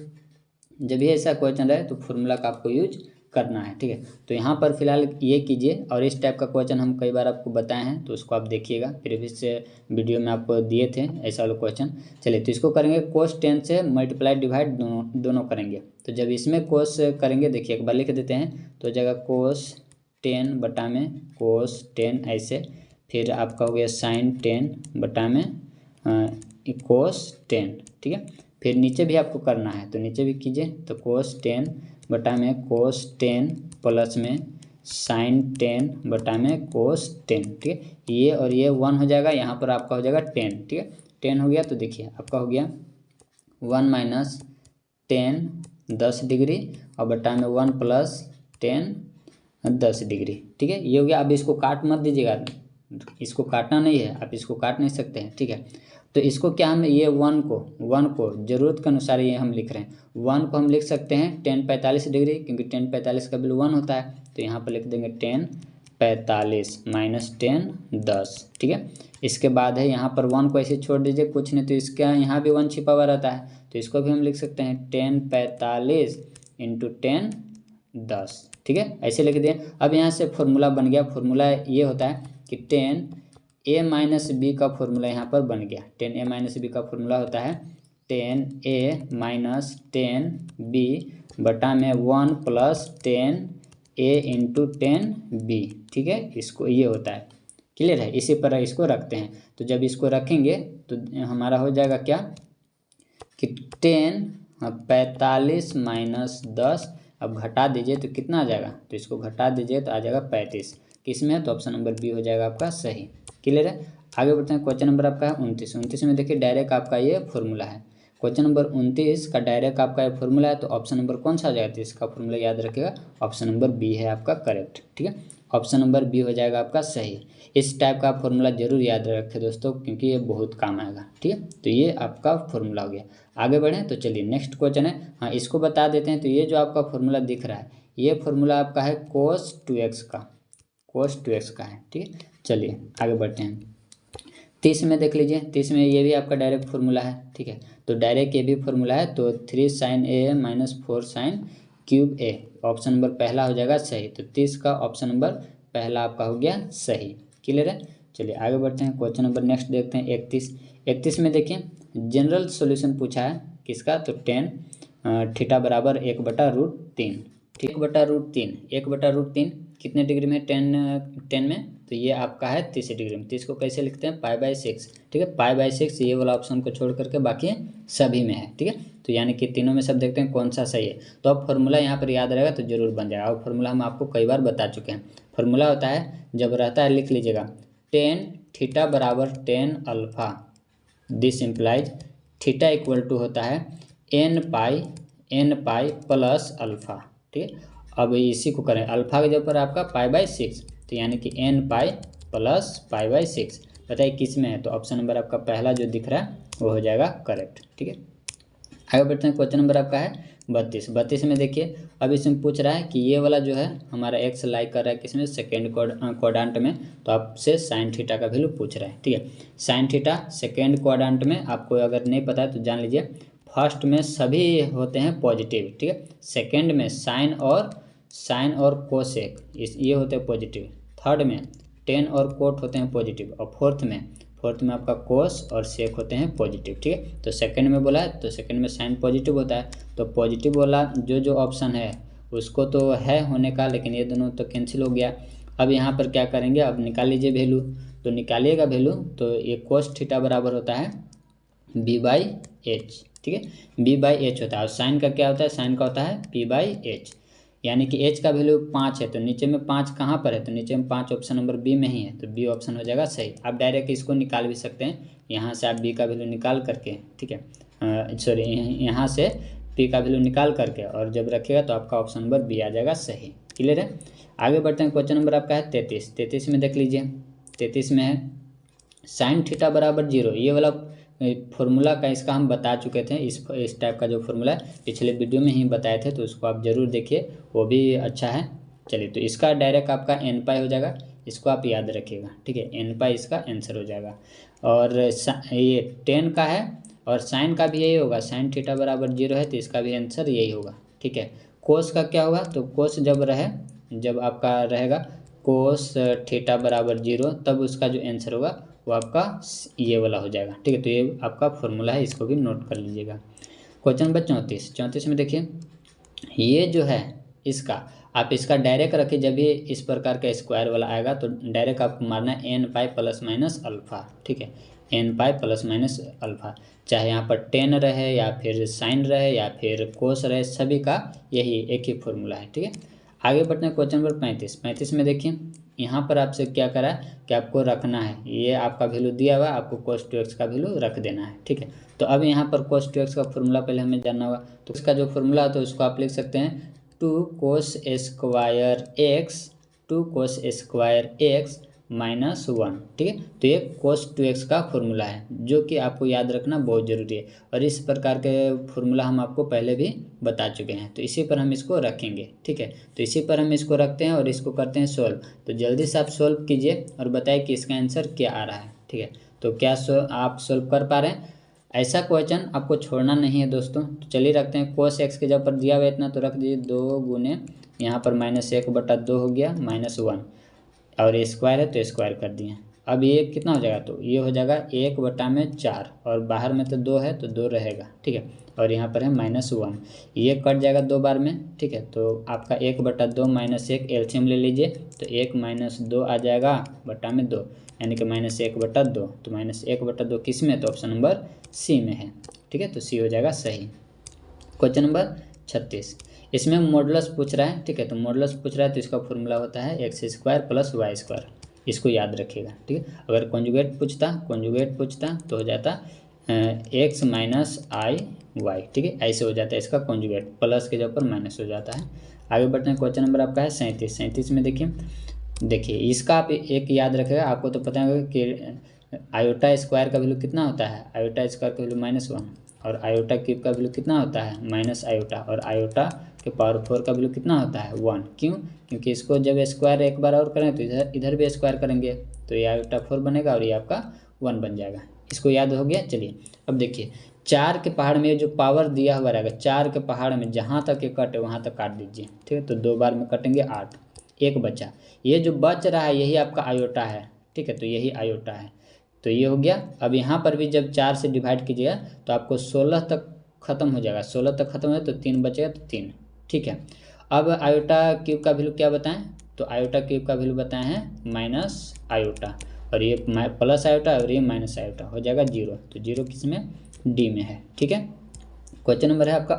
जब भी ऐसा क्वेश्चन रहे तो फॉर्मूला का आपको यूज करना है। ठीक है, तो यहाँ पर फिलहाल ये कीजिए, और इस टाइप का क्वेश्चन हम कई बार आपको बताए हैं, तो उसको आप देखिएगा। प्रीवियस वीडियो में आपको दिए थे ऐसा वाला क्वेश्चन। चलिए, तो इसको करेंगे कोस 10 से मल्टीप्लाई डिवाइड दोनों करेंगे। तो जब इसमें कोस करेंगे, देखिए एक बार लिख देते हैं, तो हो जाएगा कोस 10 बटा में कोस 10 ऐसे, फिर आपका हो गया साइन 10 बटा में कोस 10। ठीक है, फिर नीचे भी आपको करना है तो नीचे भी कीजिए, तो कोस 10 बटा में कोस 10 प्लस में साइन 10 बटा में कोस 10। ठीक है, ये और ये 1 हो जाएगा, यहाँ पर आपका हो जाएगा 10। ठीक है, 10 हो गया, तो देखिए आपका हो गया 1 - 10 10 डिग्री, और बटा में 1 + 10 10 डिग्री। ठीक है, ये हो गया। अब इसको काट मत दीजिएगा, इसको काटना नहीं है, आप इसको काट नहीं सकते हैं। ठीक है, तो इसको क्या हम ये 1 को ज़रूरत के अनुसार ये हम लिख रहे हैं। 1 को हम लिख सकते हैं 10 45 डिग्री, क्योंकि 10 45 का वैल्यू 1 होता है, तो यहाँ पर लिख देंगे 10 45 - 10 10। ठीक है, इसके बाद है यहाँ पर 1 को ऐसे छोड़ दीजिए, कुछ नहीं, तो इसका यहाँ भी 1 छिपा हुआ रहता है, तो इसको भी हम लिख सकते हैं 10 45 × 10 10। ठीक है, ऐसे लिख दिए। अब यहाँ से फॉर्मूला बन गया। फॉर्मूला ये होता है कि 10a - b का फॉर्मूला यहाँ पर बन गया। 10a - b का फॉर्मूला होता है 10a - 10b बटा में 1 + 10a × 10b। ठीक है, इसको ये होता है। क्लियर है, इसी पर इसको रखते हैं। तो जब इसको रखेंगे तो हमारा हो जाएगा क्या कि 10 45 - 10, अब घटा दीजिए तो कितना आ जाएगा, तो इसको घटा दीजिए तो आ जाएगा 35। किस में है, तो ऑप्शन नंबर बी हो जाएगा आपका सही। क्लियर है। आगे बढ़ते हैं, क्वेश्चन नंबर आपका है 29। 29 में देखिए डायरेक्ट आपका ये फॉर्मूला है। क्वेश्चन नंबर 29 का डायरेक्ट आपका ये फॉर्मूला है, तो ऑप्शन नंबर कौन सा आ जाएगा, तो इसका फॉर्मूला याद रखिएगा, ऑप्शन नंबर बी है आपका करेक्ट। ठीक है, ऑप्शन नंबर बी हो जाएगा आपका सही। इस टाइप का फॉर्मूला जरूर याद रखें दोस्तों, क्योंकि ये बहुत काम आएगा। ठीक है, तो ये आपका फॉर्मूला हो गया। आगे बढ़ें तो चलिए नेक्स्ट क्वेश्चन है, हाँ इसको बता देते हैं। तो ये जो आपका फॉर्मूला दिख रहा है, ये फॉर्मूला आपका है cos 2x का, cos 2x का है। ठीक है, चलिए आगे बढ़ते हैं। 30 में देख लीजिए, 30 में ये भी आपका डायरेक्ट फॉर्मूला है। ठीक है, तो डायरेक्ट ये भी फॉर्मूला है, तो 3 sin a minus 4 sin cube a, option number पहला हो जाएगा सही। तो 30 का ऑप्शन नंबर पहला आपका हो गया सही। क्लियर है। चलिए आगे बढ़ते हैं, क्वेश्चन नंबर नेक्स्ट देखते हैं 31। 31 में देखिए जनरल सॉल्यूशन पूछा है किसका, तो tan थीटा बराबर 1/√3। ठीक, 1/√3, 1/√3 कितने डिग्री में, 10 में, तो ये आपका है 30 डिग्री में। 30 को कैसे लिखते हैं, π/6। ठीक है, π/6, ये वाला ऑप्शन को छोड़ करके बाकी सभी में है। ठीक है, तो यानी कि तीनों में सब देखते हैं कौन सा सही है। तो अब फॉर्मूला यहाँ पर याद रहेगा तो जरूर बन जाएगा। और फॉर्मूला हम आपको कई बार बता चुके हैं। फॉर्मूला होता है, जब रहता है लिख लीजिएगा, tan थीटा बराबर tan alpha, this implies theta equal to होता है n पाई प्लस अल्फा। ठीक है, अब इसी को करें, अल्फा के ऊपर आपका π/6, तो यानी कि n पाई प्लस π/6। बताइए किस में है, तो ऑप्शन नंबर आपका पहला जो दिख रहा है वो हो जाएगा करेक्ट। ठीक है, आगे बढ़ते हैं, क्वेश्चन नंबर आपका है 32। 32 में देखिए अब इसमें पूछ रहा है कि ये वाला जो है हमारा एक्स लाइक कर रहा है किसमें, सेकेंड क्वाड्रेंट में, तो आपसे साइन थीटा का वैल्यू पूछ रहा है। ठीक है, साइन थीटा सेकेंड क्वाड्रेंट में, आपको अगर नहीं पता है तो जान लीजिए, फर्स्ट में सभी होते हैं पॉजिटिव। ठीक है, सेकेंड में साइन और कोसेक ये होते हैं पॉजिटिव, थर्ड में टेन और कोट होते हैं पॉजिटिव, और फोर्थ में आपका कोस और सेक होते हैं पॉजिटिव। ठीक है, तो सेकंड में बोला है, तो सेकंड में साइन पॉजिटिव होता है, तो पॉजिटिव वाला जो ऑप्शन है उसको तो है होने का, लेकिन ये दोनों तो कैंसिल हो गया। अब यहाँ पर क्या करेंगे, अब निकाल लीजिए वैल्यू, तो निकालिएगा वैल्यू, तो ये कोस थीटा बराबर होता है b/h। ठीक है, b/h होता है, और साइन का क्या होता है, साइन का होता है p/h, यानी कि h का वैल्यू 5 है, तो नीचे में 5 कहाँ पर है, तो नीचे में 5 ऑप्शन नंबर बी में ही है, तो बी ऑप्शन हो जाएगा सही। आप डायरेक्ट इसको निकाल भी सकते हैं, यहाँ से आप बी का वैल्यू निकाल करके, ठीक है, सॉरी यहाँ से पी का वैल्यू निकाल करके और जब रखिएगा तो आपका ऑप्शन नंबर बी आ जाएगा सही। क्लियर है। आगे बढ़ते हैं, क्वेश्चन नंबर आपका है 33। 33 में देख लीजिए, 33 में है साइन थीटा बराबर 0, ये वाला फॉर्मूला का इसका हम बता चुके थे। इस टाइप का जो फॉर्मूला है पिछले वीडियो में ही बताए थे, तो उसको आप ज़रूर देखिए, वो भी अच्छा है। चलिए, तो इसका डायरेक्ट आपका n पाई हो जाएगा, इसको आप याद रखिएगा। ठीक है, n पाई इसका आंसर हो जाएगा। और ये 10 का है और साइन का भी यही होगा, साइन थीटा बराबर 0 है तो इसका भी आंसर यही होगा। ठीक है, कोस का क्या होगा, तो कोस जब आपका रहेगा कोस थीटा बराबर 0, तब उसका जो आंसर होगा वो आपका ये वाला हो जाएगा। ठीक है, तो ये आपका फॉर्मूला है, इसको भी नोट कर लीजिएगा। क्वेश्चन नंबर 34 में देखिए, ये जो है इसका आप इसका डायरेक्ट रखिए, जब भी इस प्रकार का स्क्वायर वाला आएगा तो डायरेक्ट आपको मारना है n pi plus minus alpha. ठीक है, n pi plus minus alpha, चाहे यहाँ पर 10 रहे या फिर साइन रहे या फिर कोस रहे, सभी का यही एक ही फॉर्मूला है। ठीक है, आगे बढ़ते हैं, क्वेश्चन नंबर 35 में देखिए, यहाँ पर आपसे क्या करा है कि आपको रखना है, ये आपका वैल्यू दिया हुआ है, आपको cos 2x का वैल्यू रख देना है। ठीक है, तो अब यहाँ पर cos 2x का फॉर्मूला पहले हमें जानना होगा, तो इसका जो फॉर्मूला है तो उसको आप लिख सकते हैं 2 cos स्क्वायर x माइनस 1। ठीक है, तो ये cos 2x का फॉर्मूला है, जो कि आपको याद रखना बहुत ज़रूरी है, और इस प्रकार के फॉर्मूला हम आपको पहले भी बता चुके हैं, तो इसी पर हम इसको रखेंगे। ठीक है, तो इसी पर हम इसको रखते हैं और इसको करते हैं सोल्व। तो जल्दी से आप सोल्व कीजिए और बताइए कि इसका आंसर क्या आ रहा है। ठीक है, तो क्या आप सोल्व कर पा रहे हैं, ऐसा क्वेश्चन आपको छोड़ना नहीं है दोस्तों। तो चलिए रखते हैं, cos x के जब पर दिया हुआ इतना तो रख दीजिए 2 गुने यहाँ पर -1/2 हो गया -1, और ये स्क्वायर है तो स्क्वायर कर दिए। अब ये कितना हो जाएगा, तो ये हो जाएगा 1/4, और बाहर में तो 2 है तो 2 रहेगा। ठीक है, और यहाँ पर है -1, ये कट जाएगा 2 बार में। ठीक है, तो आपका 1/2 -1 एलसीएम ले लीजिए, तो 1 - 2 आ जाएगा बटा में 2, यानी कि -1/2, तो -1/2 किस में, तो ऑप्शन नंबर सी में है। ठीक है, तो सी हो जाएगा सही। क्वेश्चन नंबर 36, इसमें मॉडुलस पूछ रहा है, ठीक है। तो मॉडुलस पूछ रहा है तो इसका फॉर्मूला होता है x square plus y square, इसको याद रखिएगा, ठीक है। अगर कॉन्जुगेट पूछता तो हो जाता एक्स माइनस आई वाई, ठीक है, ऐसे हो जाता है इसका कॉन्जुगेट, प्लस के जगह पर माइनस हो जाता है। आगे बढ़ते हैं, क्वेश्चन नंबर आपका है 37 में देखिए इसका आप एक याद रखेगा, आपको तो पता है कि आयोटा स्क्वायर का वैल्यू कितना होता है, आयोटा स्क्वायर का वैल्यू -1, और आयोटा क्यूब का वैल्यू कितना होता है माइनस आयोटा, और आयोटा के पावर 4 का वैल्यू कितना होता है 1। क्यों? क्योंकि इसको जब स्क्वायर एक बार और करें तो इधर भी स्क्वायर करेंगे तो ये आयोटा 4 बनेगा और ये आपका 1 बन जाएगा। इसको याद हो गया। चलिए अब देखिए 4 के पहाड़ में जो पावर दिया हुआ रहेगा, 4 के पहाड़ में जहाँ तक ये कटे वहाँ तक काट दीजिए, ठीक है। तो 2 बार में कटेंगे 8, एक बचा, ये जो बच रहा है यही आपका आयोटा है, ठीक है। तो यही आयोटा है, तो ये हो गया। अब यहाँ पर भी जब 4 से डिवाइड कीजिएगा तो आपको 16 तक खत्म हो जाएगा, 16 तक खत्म हो जाए तो 3 बचेगा, तो 3, ठीक है। अब आयोटा क्यूब का वैल्यू क्या बताएं, तो आयोटा क्यूब का वैल्यू बताए हैं माइनस आयोटा, और ये प्लस आयोटा और ये माइनस आयोटा, हो जाएगा 0। तो 0 किस में, डी में है, ठीक है। क्वेश्चन नंबर है आपका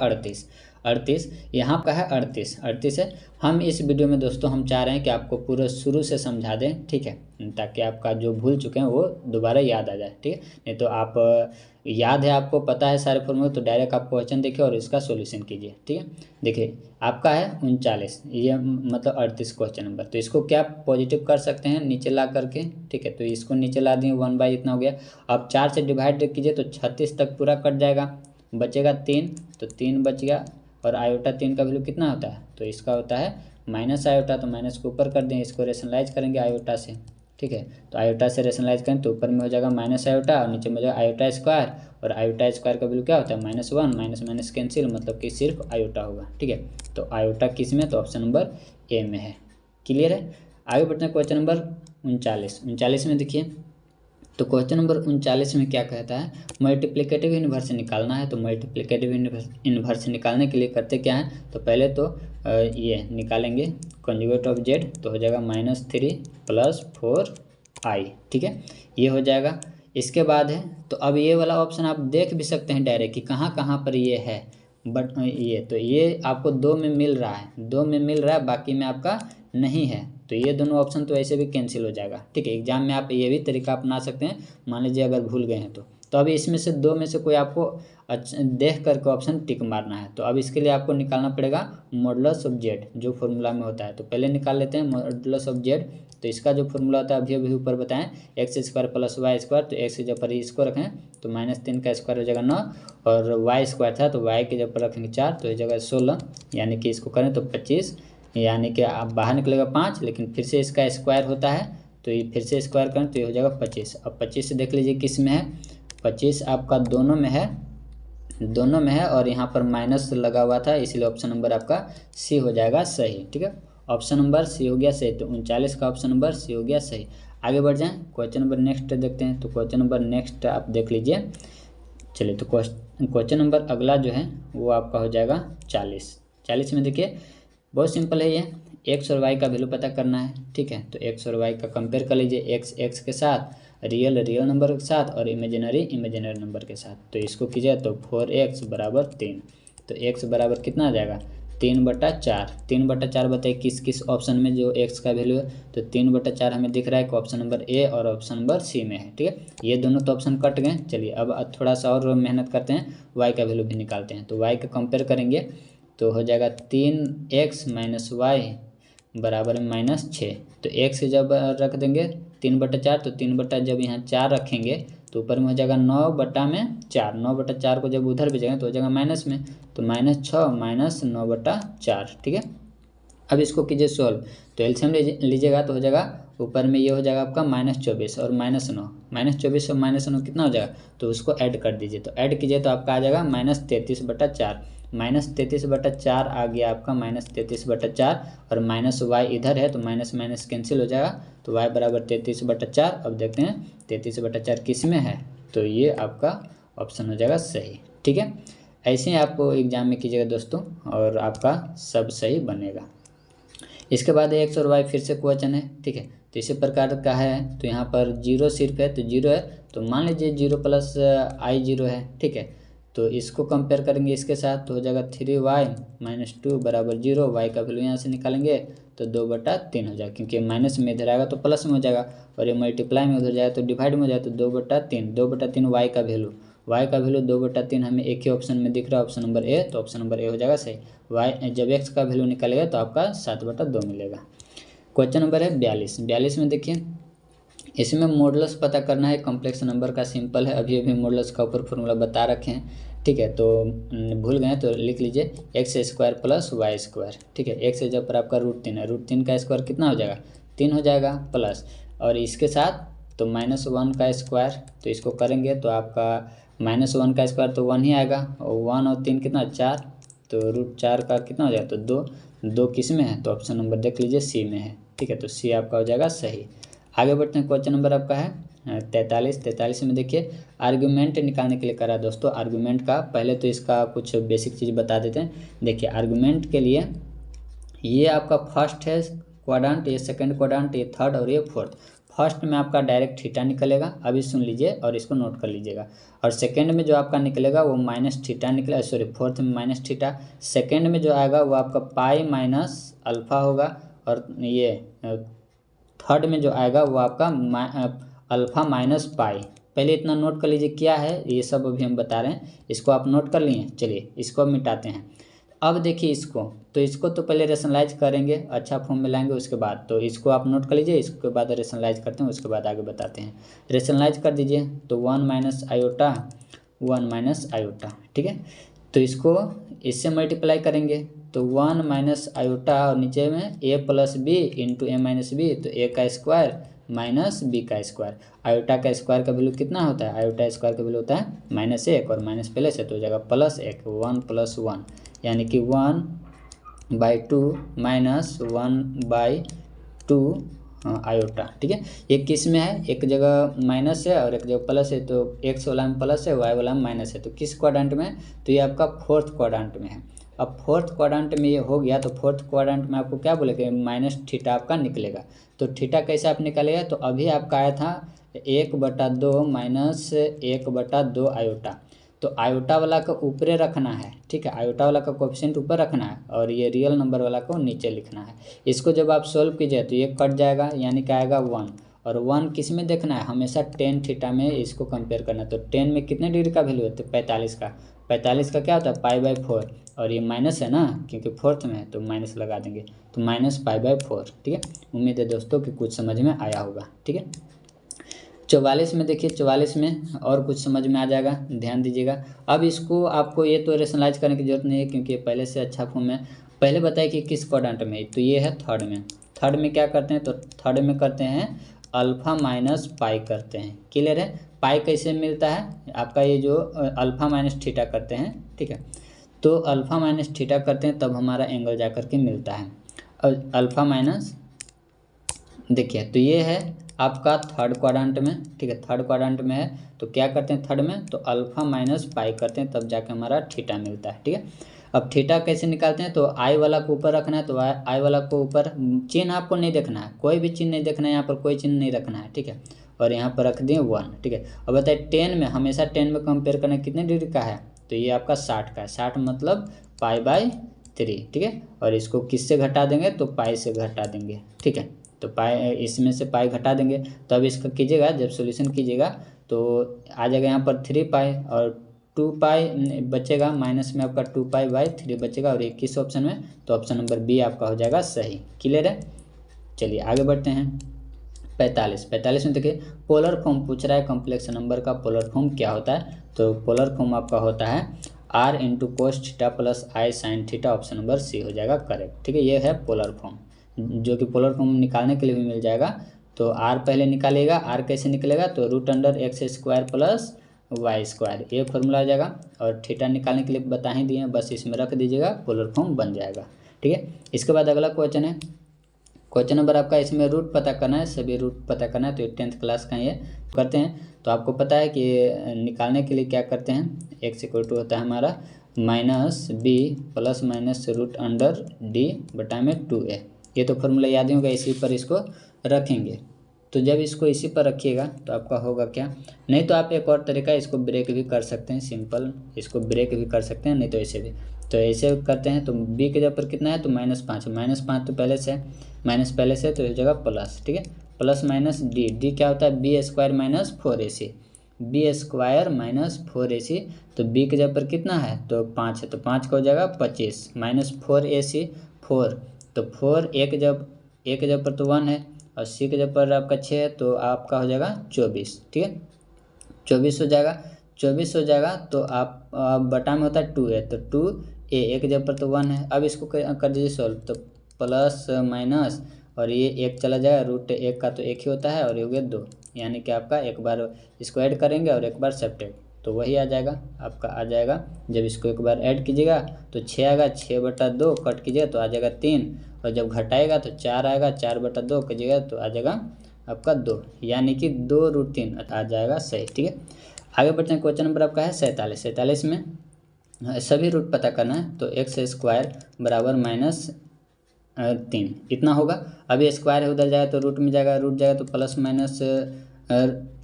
38 यहाँ का है 38 है। हम इस वीडियो में दोस्तों हम चाह रहे हैं कि आपको पूरा शुरू से समझा दें, ठीक है, ताकि आपका जो भूल चुके हैं वो दोबारा याद आ जाए, ठीक है। नहीं तो आप याद है, आपको पता है सारे फॉर्मूले, तो डायरेक्ट आप क्वेश्चन देखिए और इसका सॉल्यूशन कीजिए, ठीक है। देखिए आपका है 39, ये मतलब 38 क्वेश्चन नंबर। तो इसको क्या पॉजिटिव कर सकते हैं नीचे ला करके, ठीक है। तो इसको नीचे ला दिए, 1/, इतना हो गया। अब 4 से डिवाइड कीजिए तो 36 तक पूरा कट जाएगा, बचेगा 3, तो 3 बच गया। और आयोटा 3 का वैल्यू कितना होता है, तो इसका होता है माइनस आयोटा, तो माइनस को ऊपर कर दें, इसको रेशनलाइज करेंगे आयोटा से, ठीक है। तो आयोटा से रेशनलाइज करें तो ऊपर में हो जाएगा माइनस आयोटा और नीचे में हो जाएगा आयोटा स्क्वायर, और आयोटा स्क्वायर का वैल्यू क्या होता है -1, माइनस माइनस कैंसिल, मतलब कि सिर्फ आयोटा होगा, ठीक है। तो आयोटा किस में, तो ऑप्शन नंबर ए में है। क्लियर है। आगे बढ़ते हैं क्वेश्चन नंबर 39 में देखिए। तो क्वेश्चन नंबर 39 में क्या कहता है, मल्टीप्लिकेटिव इन्वर्स निकालना है। तो मल्टीप्लिकेटिव इन्वर्स निकालने के लिए करते क्या है, तो पहले तो ये निकालेंगे कॉन्जुगेट ऑफ जेड, तो हो जाएगा -3 + 4i, ठीक है, ये हो जाएगा। इसके बाद है तो अब ये वाला ऑप्शन आप देख भी सकते हैं डायरेक्ट कि कहाँ कहाँ पर ये है, बट ये आपको 2 में मिल रहा है, 2 में मिल रहा है, बाकी में आपका नहीं है। तो ये दोनों ऑप्शन तो ऐसे भी कैंसिल हो जाएगा, ठीक है। एग्जाम में आप ये भी तरीका अपना सकते हैं, मान लीजिए अगर भूल गए हैं तो अभी इसमें से 2 में से कोई आपको देख करके ऑप्शन टिक मारना है। तो अब इसके लिए आपको निकालना पड़ेगा मॉडुलस ऑफ जेड, जो फॉर्मूला में होता है। तो पहले निकाल लेते हैं मॉडुलस ऑफ जेड। तो इसका जो फॉर्मूला होता है अभी ऊपर बताएं, x² + y², तो x की जगह पर इसको रखें तो -3 का स्क्वायर हो जाएगा 9, और y² था तो y की जगह पर रखेंगे 4, तो इस जगह 16, यानी कि इसको करें तो 25, यानी कि आप बाहर निकलेगा 5, लेकिन फिर से इसका स्क्वायर होता है तो ये फिर से स्क्वायर करें तो ये हो जाएगा 25। अब 25 से देख लीजिए किस में है, 25 आपका दोनों में है, और यहाँ पर माइनस लगा हुआ था, इसलिए ऑप्शन नंबर आपका सी हो जाएगा सही, ठीक है। ऑप्शन नंबर सी हो गया सही, तो 39 का ऑप्शन नंबर सी हो गया सही। आगे बढ़ जाएं, क्वेश्चन नंबर नेक्स्ट देखते हैं। तो क्वेश्चन नंबर नेक्स्ट आप देख लीजिए। चलिए तो क्वेश्चन नंबर अगला जो है वो आपका हो जाएगा 40 में देखिए बहुत सिंपल है, ये एक्स और वाई का वैल्यू पता करना है, ठीक है। तो एक्स और वाई का कंपेयर कर लीजिए, एक्स के साथ, रियल नंबर के साथ, और इमेजिनरी नंबर के साथ। तो इसको कीजिए तो 4x = 3, तो x बराबर कितना आ जाएगा 3/4। 3/4 बताइए किस ऑप्शन में जो x का वैल्यू है, तो 3/4 हमें दिख रहा है कि ऑप्शन नंबर ए और ऑप्शन नंबर सी में है, ठीक है। ये दोनों तो ऑप्शन कट गए। चलिए अब थोड़ा सा और मेहनत करते हैं, y का वैल्यू भी निकालते हैं। तो y का कंपेयर करेंगे तो हो जाएगा 3x - y बराबर -6। तो x जब रख देंगे 3/4, तो 3 जब यहाँ 4 रखेंगे तो ऊपर में हो जाएगा 9/4। 9/4 को जब उधर भेजेंगे तो हो जाएगा माइनस में, तो -6 - 9/4, ठीक है। अब इसको कीजिए सॉल्व, तो एलसीएम लीजिएगा तो हो जाएगा ऊपर में ये हो जाएगा आपका -24 और -9, -24 और -9 कितना हो जाएगा, तो उसको ऐड कर दीजिए। तो ऐड कीजिए तो आपका आ जाएगा -33/4, -33/4 आ गया आपका -33/4, और -y इधर है तो माइनस माइनस कैंसिल हो जाएगा, तो y बराबर 33/4। अब देखते हैं 33/4 किस में है, तो ये आपका ऑप्शन हो जाएगा सही, ठीक है। ऐसे ही आपको एग्जाम में कीजिएगा दोस्तों और आपका सब सही बनेगा। इसके बाद एक्स और वाई फिर से क्वेश्चन है, ठीक है। तो इसी प्रकार का है, तो यहाँ पर 0 सिर्फ है, तो 0 है तो मान लीजिए 0 + i 0 है, ठीक है। तो इसको कंपेयर करेंगे इसके साथ तो हो जाएगा 3y - 2 बराबर 0। वाई का वैल्यू यहाँ से निकालेंगे तो 2/3 हो जाएगा, क्योंकि माइनस में इधर आएगा तो प्लस में हो जाएगा, और ये मल्टीप्लाई में उधर जाएगा तो डिवाइड में हो जाएगा, तो 2/3 वाई का वैल्यू 2/3 हमें एक ही ऑप्शन में दिख रहा है, ऑप्शन नंबर ए, तो ऑप्शन नंबर ए हो जाएगा सही। वाई जब एक्स का वैल्यू निकालेगा तो आपका 7/2 मिलेगा। क्वेश्चन नंबर है 42 में देखिए, इसमें मॉडुलस पता करना है, कॉम्प्लेक्स नंबर का सिंपल है, अभी अभी मॉडुलस का ऊपर फॉर्मूला बता रखे हैं, ठीक है, तो भूल गए तो लिख लीजिए x² + y², ठीक है। x जब पर आपका √3 है, √3 का स्क्वायर कितना हो जाएगा 3 हो जाएगा, प्लस और इसके साथ तो -1 का स्क्वायर, तो इसको करेंगे तो आपका -1 का स्क्वायर तो 1 ही आएगा, और 1 और 3 कितना 4, तो √4 का कितना हो जाएगा तो 2 किस में है, तो ऑप्शन नंबर देख लीजिए सी में है, ठीक है, तो सी आपका हो जाएगा सही। आगे बढ़ते हैं, क्वेश्चन नंबर आपका है 43 में देखिए, आर्गुमेंट निकालने के लिए करा दोस्तों। आर्गुमेंट का पहले तो इसका कुछ बेसिक चीज़ बता देते हैं। देखिए आर्गुमेंट के लिए ये आपका फर्स्ट है क्वाड्रेंट, ये सेकंड क्वाड्रेंट, ये थर्ड और ये फोर्थ। फर्स्ट में आपका डायरेक्ट थीटा निकलेगा, अभी सुन लीजिए और इसको नोट कर लीजिएगा, और सेकंड में जो आपका निकलेगा वो -θ निकलेगा, सॉरी फोर्थ में -θ, सेकंड में जो आएगा वो आपका पाई माइनस अल्फ़ा होगा, और ये थर्ड में जो आएगा वो आपका अल्फ़ा माइनस पाई। पहले इतना नोट कर लीजिए क्या है ये सब अभी हम बता रहे हैं, इसको आप नोट कर लिए। चलिए इसको अब मिटाते हैं। अब देखिए इसको तो पहले रेशनलाइज करेंगे, अच्छा फॉर्म में लाएंगे उसके बाद, तो इसको आप नोट कर लीजिए, इसके बाद रेशनलाइज करते हैं, उसके बाद आगे बताते हैं। रेशनलाइज कर दीजिए तो 1 - आयोटा, ठीक है, तो इसको इससे मल्टीप्लाई करेंगे तो 1 - आयोटा और नीचे में a + b × a - b, तो a का स्क्वायर माइनस b का स्क्वायर। आयोटा का स्क्वायर का वैल्यू कितना होता है, आयोटा स्क्वायर का वैल्यू होता है -1, और माइनस पहले से तो हो जाएगा +1, 1 + 1 यानी कि 1/2 - 1/2 आयोटा, ठीक है। ये किस में है, एक जगह माइनस है और एक जगह प्लस है, तो x वाला में प्लस है, y वाला में माइनस है, तो किस क्वाड्रेंट में, तो ये आपका फोर्थ क्वाड्रेंट में है। अब फोर्थ क्वाड्रेंट में ये हो गया तो फोर्थ क्वाड्रेंट में आपको क्या बोलेगा -θ आपका निकलेगा, तो थीटा कैसे आप निकालेगा, तो अभी आपका आया था 1/2 - 1/2 आयोटा, तो आयोटा वाला को ऊपरे रखना है, ठीक है, आयोटा वाला का कोएफिशिएंट ऊपर रखना है और ये रियल नंबर वाला को नीचे लिखना है। इसको जब आप सोल्व कीजिए तो ये कट जाएगा, यानी कि आएगा 1, और 1 किस में देखना है, हमेशा tan θ में इसको कंपेयर करना है। तो 10 में कितने डिग्री का वैल्यू होता है 45 का क्या होता है π/4, और ये माइनस है ना क्योंकि फोर्थ में है तो माइनस लगा देंगे, तो -π/4, ठीक है। उम्मीद है दोस्तों कि कुछ समझ में आया होगा, ठीक है। 44 में देखिए, 44 में और कुछ समझ में आ जाएगा, ध्यान दीजिएगा। अब इसको आपको ये तो रेशनलाइज करने की जरूरत नहीं है क्योंकि पहले से अच्छा फॉर्म में पहले बताया कि किस क्वाड्रेंट में, तो ये है थर्ड में क्या करते हैं, तो थर्ड में करते हैं अल्फ़ा माइनस पाई करते हैं, क्लियर है। पाई कैसे मिलता है आपका, ये जो अल्फ़ा माइनस थीटा करते हैं, ठीक है, तो अल्फ़ा माइनस थीटा करते हैं तब हमारा एंगल जा कर के मिलता है। और अल्फ़ा माइनस देखिए तो ये है आपका थर्ड क्वाड्रेंट में, ठीक है, थर्ड क्वाड्रेंट में है, तो क्या करते हैं थर्ड में, तो अल्फ़ा माइनस पाई करते हैं तब जाके हमारा थीटा मिलता है, ठीक है। अब थीटा कैसे निकालते हैं, तो आई वाला को ऊपर रखना है, तो आई वाला को ऊपर, चिन्ह आपको नहीं देखना है, कोई भी चिन्ह नहीं देखना है, यहाँ पर कोई चिन्ह नहीं रखना है, ठीक है, और यहाँ पर रख दिए 1, ठीक है। अब बताइए 10 में, हमेशा 10 में कंपेयर करना कितने डिग्री का है, तो ये आपका 60 का है, 60 मतलब π/3, ठीक है, और इसको किससे घटा देंगे, तो पाई से घटा देंगे, ठीक है, तो पाई इसमें से पाई घटा देंगे, तो अब इसका कीजिएगा जब सॉल्यूशन कीजिएगा तो आ जाएगा यहाँ पर 3π और 2π बचेगा, माइनस में आपका 2π/3 बचेगा, और एक किस ऑप्शन में, तो ऑप्शन नंबर बी आपका हो जाएगा सही, क्लियर है। चलिए आगे बढ़ते हैं। 45 में देखिए पोलर फॉर्म पूछ रहा है, कॉम्प्लेक्स नंबर का पोलर फॉर्म क्या होता है, तो पोलर फॉर्म आपका होता है r × cos θ + i sin θ, option number C हो जाएगा करेक्ट, ठीक है। ये है पोलर फॉर्म, जो कि पोलर फॉर्म निकालने के लिए भी मिल जाएगा। तो r पहले निकालेगा, r कैसे निकलेगा, तो √x² + y², ये फॉर्मूला आ जाएगा, और थीटा निकालने के लिए बता ही दिए, बस इसमें रख दीजिएगा, पोलर फॉर्म बन जाएगा, ठीक है। इसके बाद अगला क्वेश्चन है, क्वेश्चन नंबर आपका, इसमें रूट पता करना है, सभी रूट पता करना है, तो 10th क्लास का ये करते हैं। तो आपको पता है कि निकालने के लिए क्या करते हैं, x = होता है हमारा -b ± √d/2a, ये तो फॉर्मूला याद ही होगा, इसी पर इसको रखेंगे। तो जब इसको इसी पर रखिएगा तो आपका होगा क्या, नहीं तो आप एक और तरीका इसको ब्रेक भी कर सकते हैं, सिंपल इसको ब्रेक भी कर सकते हैं, नहीं तो ऐसे भी। तो ऐसे करते हैं तो b के जगह पर कितना है तो -5, -5 तो पहले से है, माइनस पहले से तो इस जगह प्लस, ठीक है, प्लस माइनस डी क्या होता है b² - 4ac, b² - 4ac, तो b के जगह पर कितना है तो 5 है, तो 5 का हो जाएगा 25 -4ac 4, तो 4 a के जगह पर तो 1 है और c के जगह पर आपका 6 है, तो आपका हो जाएगा 24, ठीक है, 24 हो जाएगा, 24 हो जाएगा। तो आप बटा में होता है 2a, तो 2a के जगह पर तो 1 है। अब इसको कर दीजिए सॉल्व, तो प्लस माइनस और ये 1 चला जाएगा, √1 का तो 1 ही होता है और ये हो गया 2, यानी कि आपका एक बार इसको ऐड करेंगे और एक बार सब्ट्रैक्ट, तो वही आ जाएगा आपका, आ जाएगा जब इसको एक बार ऐड कीजिएगा तो 6 आएगा, 6/2 कट कीजिएगा तो आ जाएगा 3, और जब घटाएगा तो 4 आएगा, 4/2 कीजिएगा तो आ जाएगा आपका 2, यानी कि 2√3 आ जाएगा सही, ठीक है। आगे बढ़ते हैं, क्वेश्चन नंबर आपका है 47 में सभी रूट पता करना है, तो x² = -3 इतना होगा। अब ये स्क्वायर है उधर जाएगा तो रूट में जाएगा, रूट जाएगा तो प्लस माइनस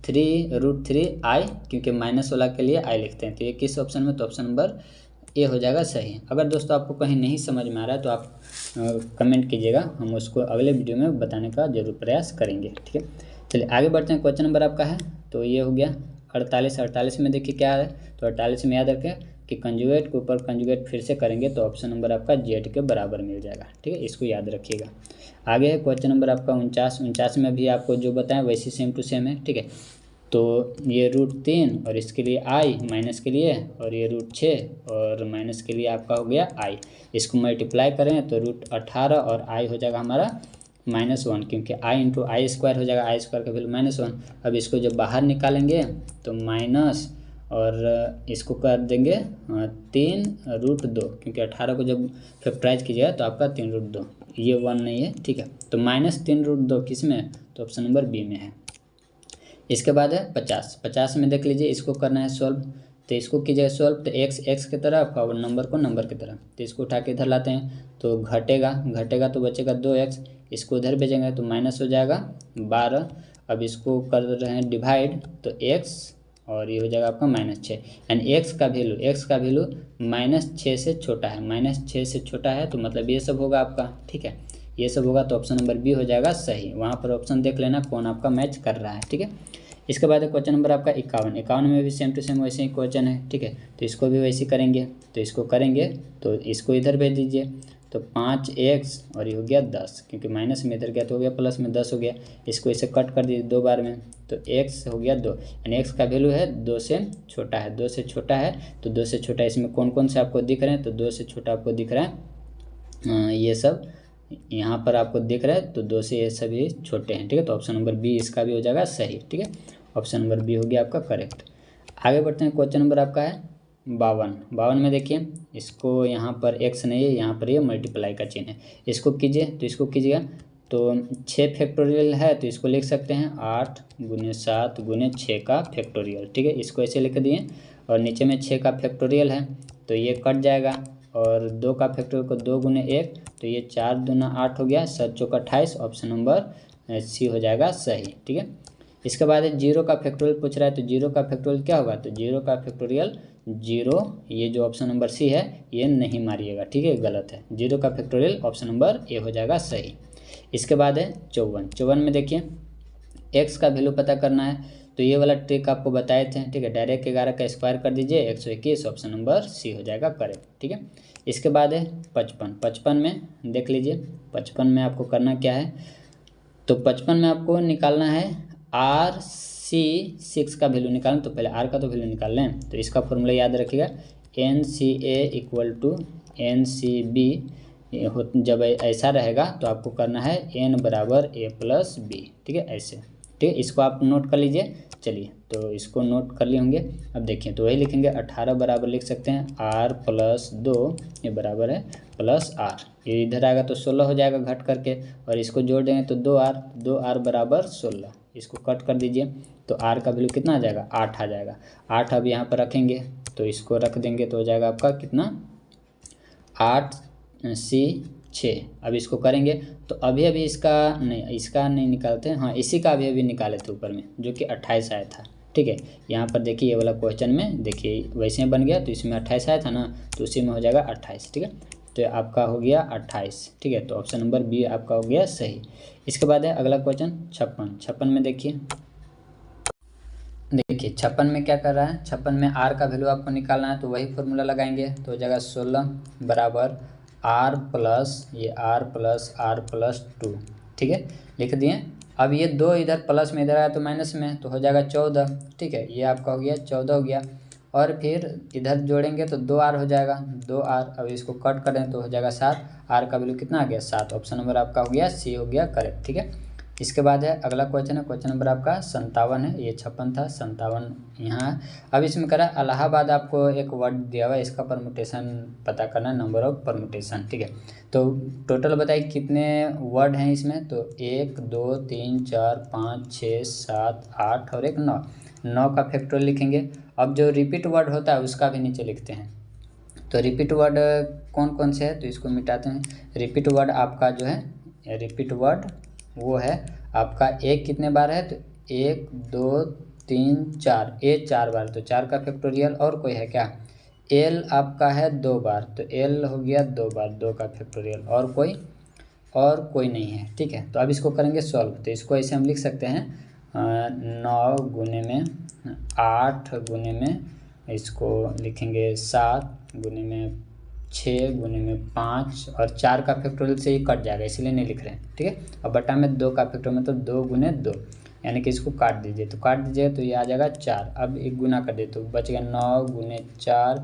3√3i, क्योंकि माइनस वाला के लिए i लिखते हैं, तो ये किस ऑप्शन में, तो ऑप्शन नंबर ए हो जाएगा सही। अगर दोस्तों आपको कहीं नहीं समझ में आ रहा है तो आप कमेंट कीजिएगा, हम उसको अगले वीडियो में बताने का जरूर प्रयास करेंगे, ठीक है। चलिए आगे बढ़ते हैं, क्वेश्चन नंबर आपका है तो ये हो गया 48 में देखिए क्या है, तो 48 में याद रखें कि कंजुगेट के ऊपर कंजुगेट फिर से करेंगे तो ऑप्शन नंबर आपका जेड के बराबर मिल जाएगा, ठीक है, इसको याद रखिएगा। आगे है क्वेश्चन नंबर आपका 49 में भी आपको जो बताएं वैसे सेम टू सेम है, ठीक है। तो ये √3 और इसके लिए i माइनस के लिए, और ये √6 और माइनस के लिए आपका हो गया i, इसको मल्टीप्लाई करें तो √18 और i हो जाएगा हमारा -1, क्योंकि i × i² हो जाएगा, i² का वैल्यू -1। अब इसको जब बाहर निकालेंगे तो माइनस और इसको कर देंगे 3√2, क्योंकि 18 को जब फैक्टराइज कीजिएगा तो आपका 3√2, ये 1 नहीं है, ठीक है, तो -3√2 किस में, तो ऑप्शन नंबर बी में है। इसके बाद है 50 में देख लीजिए, इसको करना है सॉल्व, तो इसको कीजिएगा सॉल्व, तो x की तरफ और नंबर को नंबर की तरफ, तो इसको उठा के इधर लाते हैं तो घटेगा तो बचेगा 2x, इसको उधर भेजेंगे तो माइनस हो जाएगा 12। अब इसको कर रहे हैं डिवाइड, तो x और ये हो जाएगा आपका -6, यानी x का वैल्यू -6 से छोटा है, -6 से छोटा है, तो मतलब ये सब होगा आपका, ठीक है, ये सब होगा, तो ऑप्शन नंबर बी हो जाएगा सही। वहाँ पर ऑप्शन देख लेना कौन आपका मैच कर रहा है, ठीक है। इसके बाद क्वेश्चन नंबर आपका 51 में भी सेम टू सेम वैसे ही क्वेश्चन है, ठीक है, तो इसको भी वैसे ही करेंगे, तो इसको करेंगे तो इसको इधर भेज दीजिए, तो 5x और ये हो गया 10, क्योंकि माइनस में इधर गया तो हो गया प्लस में 10 हो गया, इसको इसे कट कर दीजिए 2 बार में, तो x हो गया 2, यानी x का वैल्यू है 2 से छोटा है, 2 से छोटा है, तो 2 से छोटा इसमें कौन कौन से आपको दिख रहे हैं, तो 2 से छोटा आपको दिख रहा है ये सब यहाँ पर आपको दिख रहा है, तो 2 से ये सभी छोटे हैं, ठीक है, तो ऑप्शन नंबर बी इसका भी हो जाएगा सही, ठीक है, ऑप्शन नंबर बी हो गया आपका करेक्ट। आगे बढ़ते हैं, क्वेश्चन नंबर आपका है 52 में देखिए, इसको यहाँ पर x नहीं है, यहाँ पर ये मल्टीप्लाई का चिन्ह है, इसको कीजिए, तो इसको कीजिएगा तो 6 फैक्टोरियल है, तो इसको लिख सकते हैं 8 × 7 × 6 का फैक्टोरियल, ठीक है, इसको ऐसे लिख दिए, और नीचे में 6 का फैक्टोरियल है तो ये कट जाएगा, और 2 का फैक्टोरियल को 2 × 1, तो ये 4 दूना 8 हो गया, 7 चौका 28, ऑप्शन नंबर सी हो जाएगा सही, ठीक है। इसके बाद 0 का फैक्टोरियल पूछ रहा है, तो 0 का फैक्टोरियल क्या होगा, तो 0 का फैक्टोरियल 0, ये जो ऑप्शन नंबर सी है ये नहीं मारिएगा, ठीक है, गलत है, 0 का फैक्टोरियल ऑप्शन नंबर ए हो जाएगा सही। इसके बाद है 54 में देखिए, x का वैल्यू पता करना है, तो ये वाला ट्रिक आपको बताए थे, ठीक है, डायरेक्ट 11 का स्क्वायर कर दीजिए 121, ऑप्शन नंबर सी हो जाएगा करेक्ट, ठीक है। इसके बाद है 55 में देख लीजिए, 55 में आपको करना क्या है, तो 55 में आपको निकालना है RC6 का वैल्यू निकालना, तो पहले R का तो वैल्यू निकाल लें, तो इसका फॉर्मूला याद रखिएगा, NCA = NCB, जब ऐसा रहेगा तो आपको करना है n = a + b, ठीक है, ऐसे, ठीक है, इसको आप नोट कर लीजिए। चलिए तो इसको नोट कर लिए होंगे, अब देखिए तो वही लिखेंगे 18 बराबर लिख सकते हैं r + 2, ये बराबर है +r, ये इधर आएगा तो 16 हो जाएगा घट करके, और इसको जोड़ देंगे तो 2r = 16, इसको कट कर दीजिए, तो r का वैल्यू कितना आ जाएगा 8 आ जाएगा, 8 अब यहाँ पर रखेंगे, तो इसको रख देंगे तो हो जाएगा आपका कितना 8c 6। अब इसको करेंगे तो अभी इसका नहीं निकालते हैं, हाँ इसी का अभी निकाले थे ऊपर में, जो कि 28 आया था। ठीक है, यहाँ पर देखिए ये वाला क्वेश्चन में देखिए वैसे बन गया, तो इसमें 28 आया था ना, तो उसी में हो जाएगा 28। ठीक है, तो आपका हो गया 28। ठीक है, तो ऑप्शन नंबर बी आपका हो गया सही। इसके बाद है अगला क्वेश्चन 56 में देखिए 56 में क्या कर रहा है, 56 में आर का वैल्यू आपको निकालना है, तो वही फॉर्मूला लगाएंगे। तो हो जाएगा 16 बराबर आर प्लस आर प्लस 2। ठीक है, लिख दिए। अब ये 2 इधर प्लस में, इधर आया तो माइनस में, तो हो जाएगा 14। ठीक है, ये आपका हो गया 14 हो गया। और फिर इधर जोड़ेंगे तो 2r हो जाएगा, 2r। अब इसको कट करें तो हो जाएगा 7। आर का वैल्यू कितना आ गया 7। ऑप्शन नंबर आपका हो गया सी हो गया करेक्ट। ठीक है, इसके बाद है अगला क्वेश्चन है, क्वेश्चन नंबर आपका 57 है। ये 56 था, 57 यहाँ है। अब इसमें करा इलाहाबाद, आपको एक वर्ड दिया हुआ है, इसका परमुटेशन पता करना है, नंबर ऑफ परमुटेशन। ठीक है, तो टोटल बताइए कितने वर्ड हैं इसमें, तो 1 2 3 4 5 6 7 8 और 1 9। 9 का फैक्टोरियल लिखेंगे। अब जो रिपीट वर्ड होता है उसका भी नीचे लिखते हैं। तो रिपीट वर्ड कौन कौन से है, तो इसको मिटाते हैं। रिपीट वर्ड आपका जो है, रिपीट वर्ड वो है आपका एक कितने बार है, तो 1 2 3 4, ए 4 बार, तो 4 का फैक्टोरियल। और कोई है क्या, एल आपका है 2 बार, तो एल हो गया 2 बार, 2 का फैक्टोरियल। और कोई नहीं है। ठीक है, तो अब इसको करेंगे सॉल्व। तो इसको ऐसे हम लिख सकते हैं 9 गुने में 8 गुने में, इसको लिखेंगे 7 गुने में 6 गुने में 5, और 4 का फैक्टोरियल से ही कट जाएगा, इसलिए नहीं लिख रहे हैं। ठीक है, अब बटा में 2 का फैक्टोरियल मतलब 2 गुने 2, यानी कि इसको काट दीजिए, तो काट दीजिएगा तो ये आ जाएगा 4। अब एक गुना कर दे तो बच गया 9 गुने 4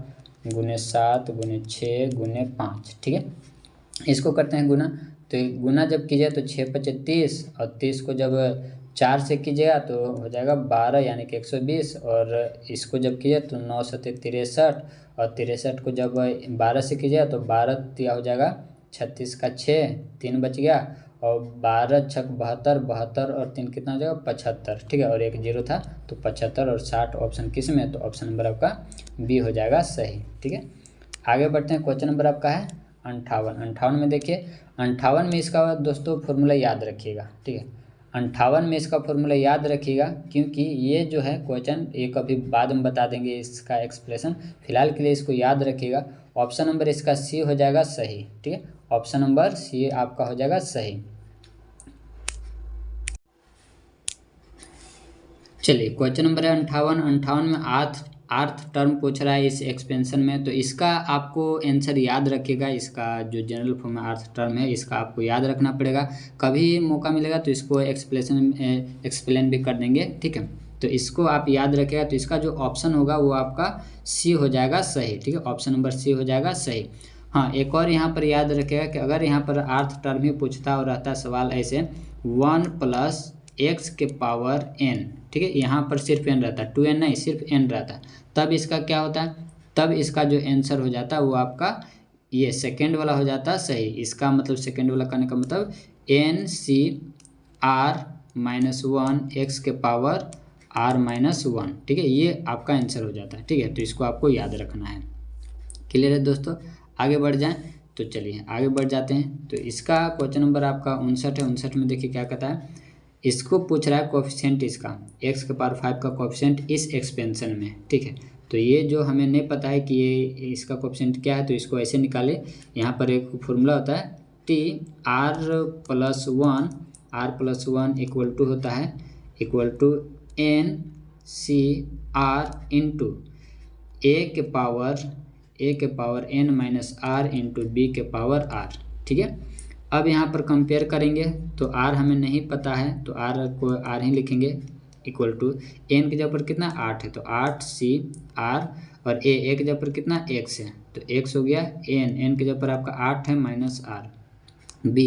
गुने 7 गुने 6 गुने 5। ठीक है, इसको करते हैं गुना। तो गुना जब कीजिए तो 6 पचे 30, और 30 को जब 4 से कीजिएगा तो हो जाएगा 12 यानी कि 120। और इसको जब कीजिए तो 9 सत्ते 63, और 63 को जब 12 से कीजिएगा तो 12 तिया हो जाएगा 36 का 6, 3 बच गया, और 12 छक 72, 72 और 3 कितना हो जाएगा 75। ठीक है, और एक जीरो था तो 75 और 60 ऑप्शन किस में, तो ऑप्शन नंबर आपका बी हो जाएगा सही। ठीक है, आगे बढ़ते हैं। क्वेश्चन नंबर आपका है 58। 58 में देखिए, 58 में इसका दोस्तों फॉर्मूला याद रखिएगा। ठीक है, 58 में इसका फॉर्मूला याद रखिएगा, क्योंकि ये जो है क्वेश्चन ये कभी बाद में बता देंगे इसका एक्सप्लेनेशन, फिलहाल के लिए इसको याद रखिएगा। ऑप्शन नंबर इसका सी हो जाएगा सही। ठीक है, ऑप्शन नंबर सी आपका हो जाएगा सही। चलिए, क्वेश्चन नंबर है 58। 58 में आर्थ टर्म पूछ रहा है इस एक्सपेंशन में, तो इसका आपको आंसर याद रखिएगा। इसका जो जनरल फॉर्म में आर्थ टर्म है इसका आपको याद रखना पड़ेगा। कभी मौका मिलेगा तो इसको एक्सप्लेन भी कर देंगे। ठीक है, तो इसको आप याद रखिएगा। तो इसका जो ऑप्शन होगा वो आपका सी हो जाएगा सही। ठीक है, ऑप्शन नंबर सी हो जाएगा सही। हाँ, एक और यहाँ पर याद रखिएगा कि अगर यहाँ पर आर्थ टर्म ही पूछता और रहता सवाल ऐसे 1 प्लस एक्स के पावर n, ठीक है, यहाँ पर सिर्फ n रहता है, 2n नहीं, सिर्फ n रहता है, तब इसका क्या होता है, तब इसका जो आंसर हो जाता है वो आपका ये सेकेंड वाला हो जाता है सही। इसका मतलब सेकेंड वाला करने का मतलब NCR -1 x के पावर R-1। ठीक है, ये आपका आंसर हो जाता है। ठीक है, तो इसको आपको याद रखना है। क्लियर है दोस्तों, आगे बढ़ जाएं। तो चलिए आगे बढ़ जाते हैं। तो इसका क्वेश्चन नंबर आपका 59 है। 59 में देखिए क्या कहता है, इसको पूछ रहा है कोफिशिएंट इसका x के पावर 5 का कोफिशिएंट इस एक्सपेंशन में। ठीक है, तो ये जो हमें नहीं पता है कि ये इसका कोफिशिएंट क्या है, तो इसको ऐसे निकाले। यहाँ पर एक फॉर्मूला होता है t r+1 इक्वल टू होता है equal to NCR into a के पावर n-r इंटू b के पावर r। ठीक है, अब यहाँ पर कंपेयर करेंगे तो r हमें नहीं पता है, तो r को r ही लिखेंगे इक्वल टू n की जगह पर कितना 8 है, तो 8CR, और a की जगह पर कितना x है, तो x हो गया n की जगह पर आपका 8 है माइनस r, b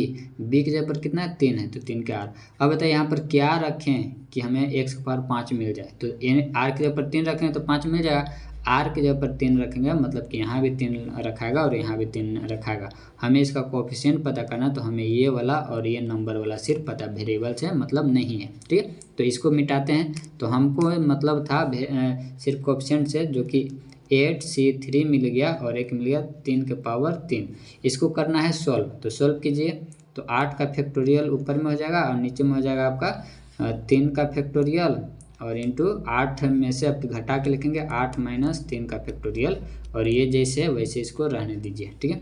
की जगह पर कितना 3 है, तो 3 के r। अब बताइए यहाँ पर क्या रखें कि हमें x के पावर 5 मिल जाए, तो r की जगह पर 3 रखेंगे तो 5 मिल जाएगा, r की जगह पर 3 रखेंगे मतलब कि यहाँ भी 3 रखाएगा और यहाँ भी 3 रखाएगा। हमें इसका कोफिशिएंट पता करना, तो हमें ये वाला और ये नंबर वाला सिर्फ पता, वेरिएबल्स है मतलब नहीं है। ठीक है, तो इसको मिटाते हैं। तो हमको मतलब था सिर्फ कोफिशिएंट से, जो कि 8c3 मिल गया और एक मिल गया 3 के पावर 3। इसको करना है सॉल्व, तो सॉल्व कीजिए। तो 8 का फैक्टोरियल ऊपर में हो जाएगा और नीचे में हो जाएगा आपका 3 का फैक्टोरियल और इंटू 8 में से आप घटा के लिखेंगे 8 माइनस 3 का फैक्टोरियल, और ये जैसे है वैसे इसको रहने दीजिए। ठीक है,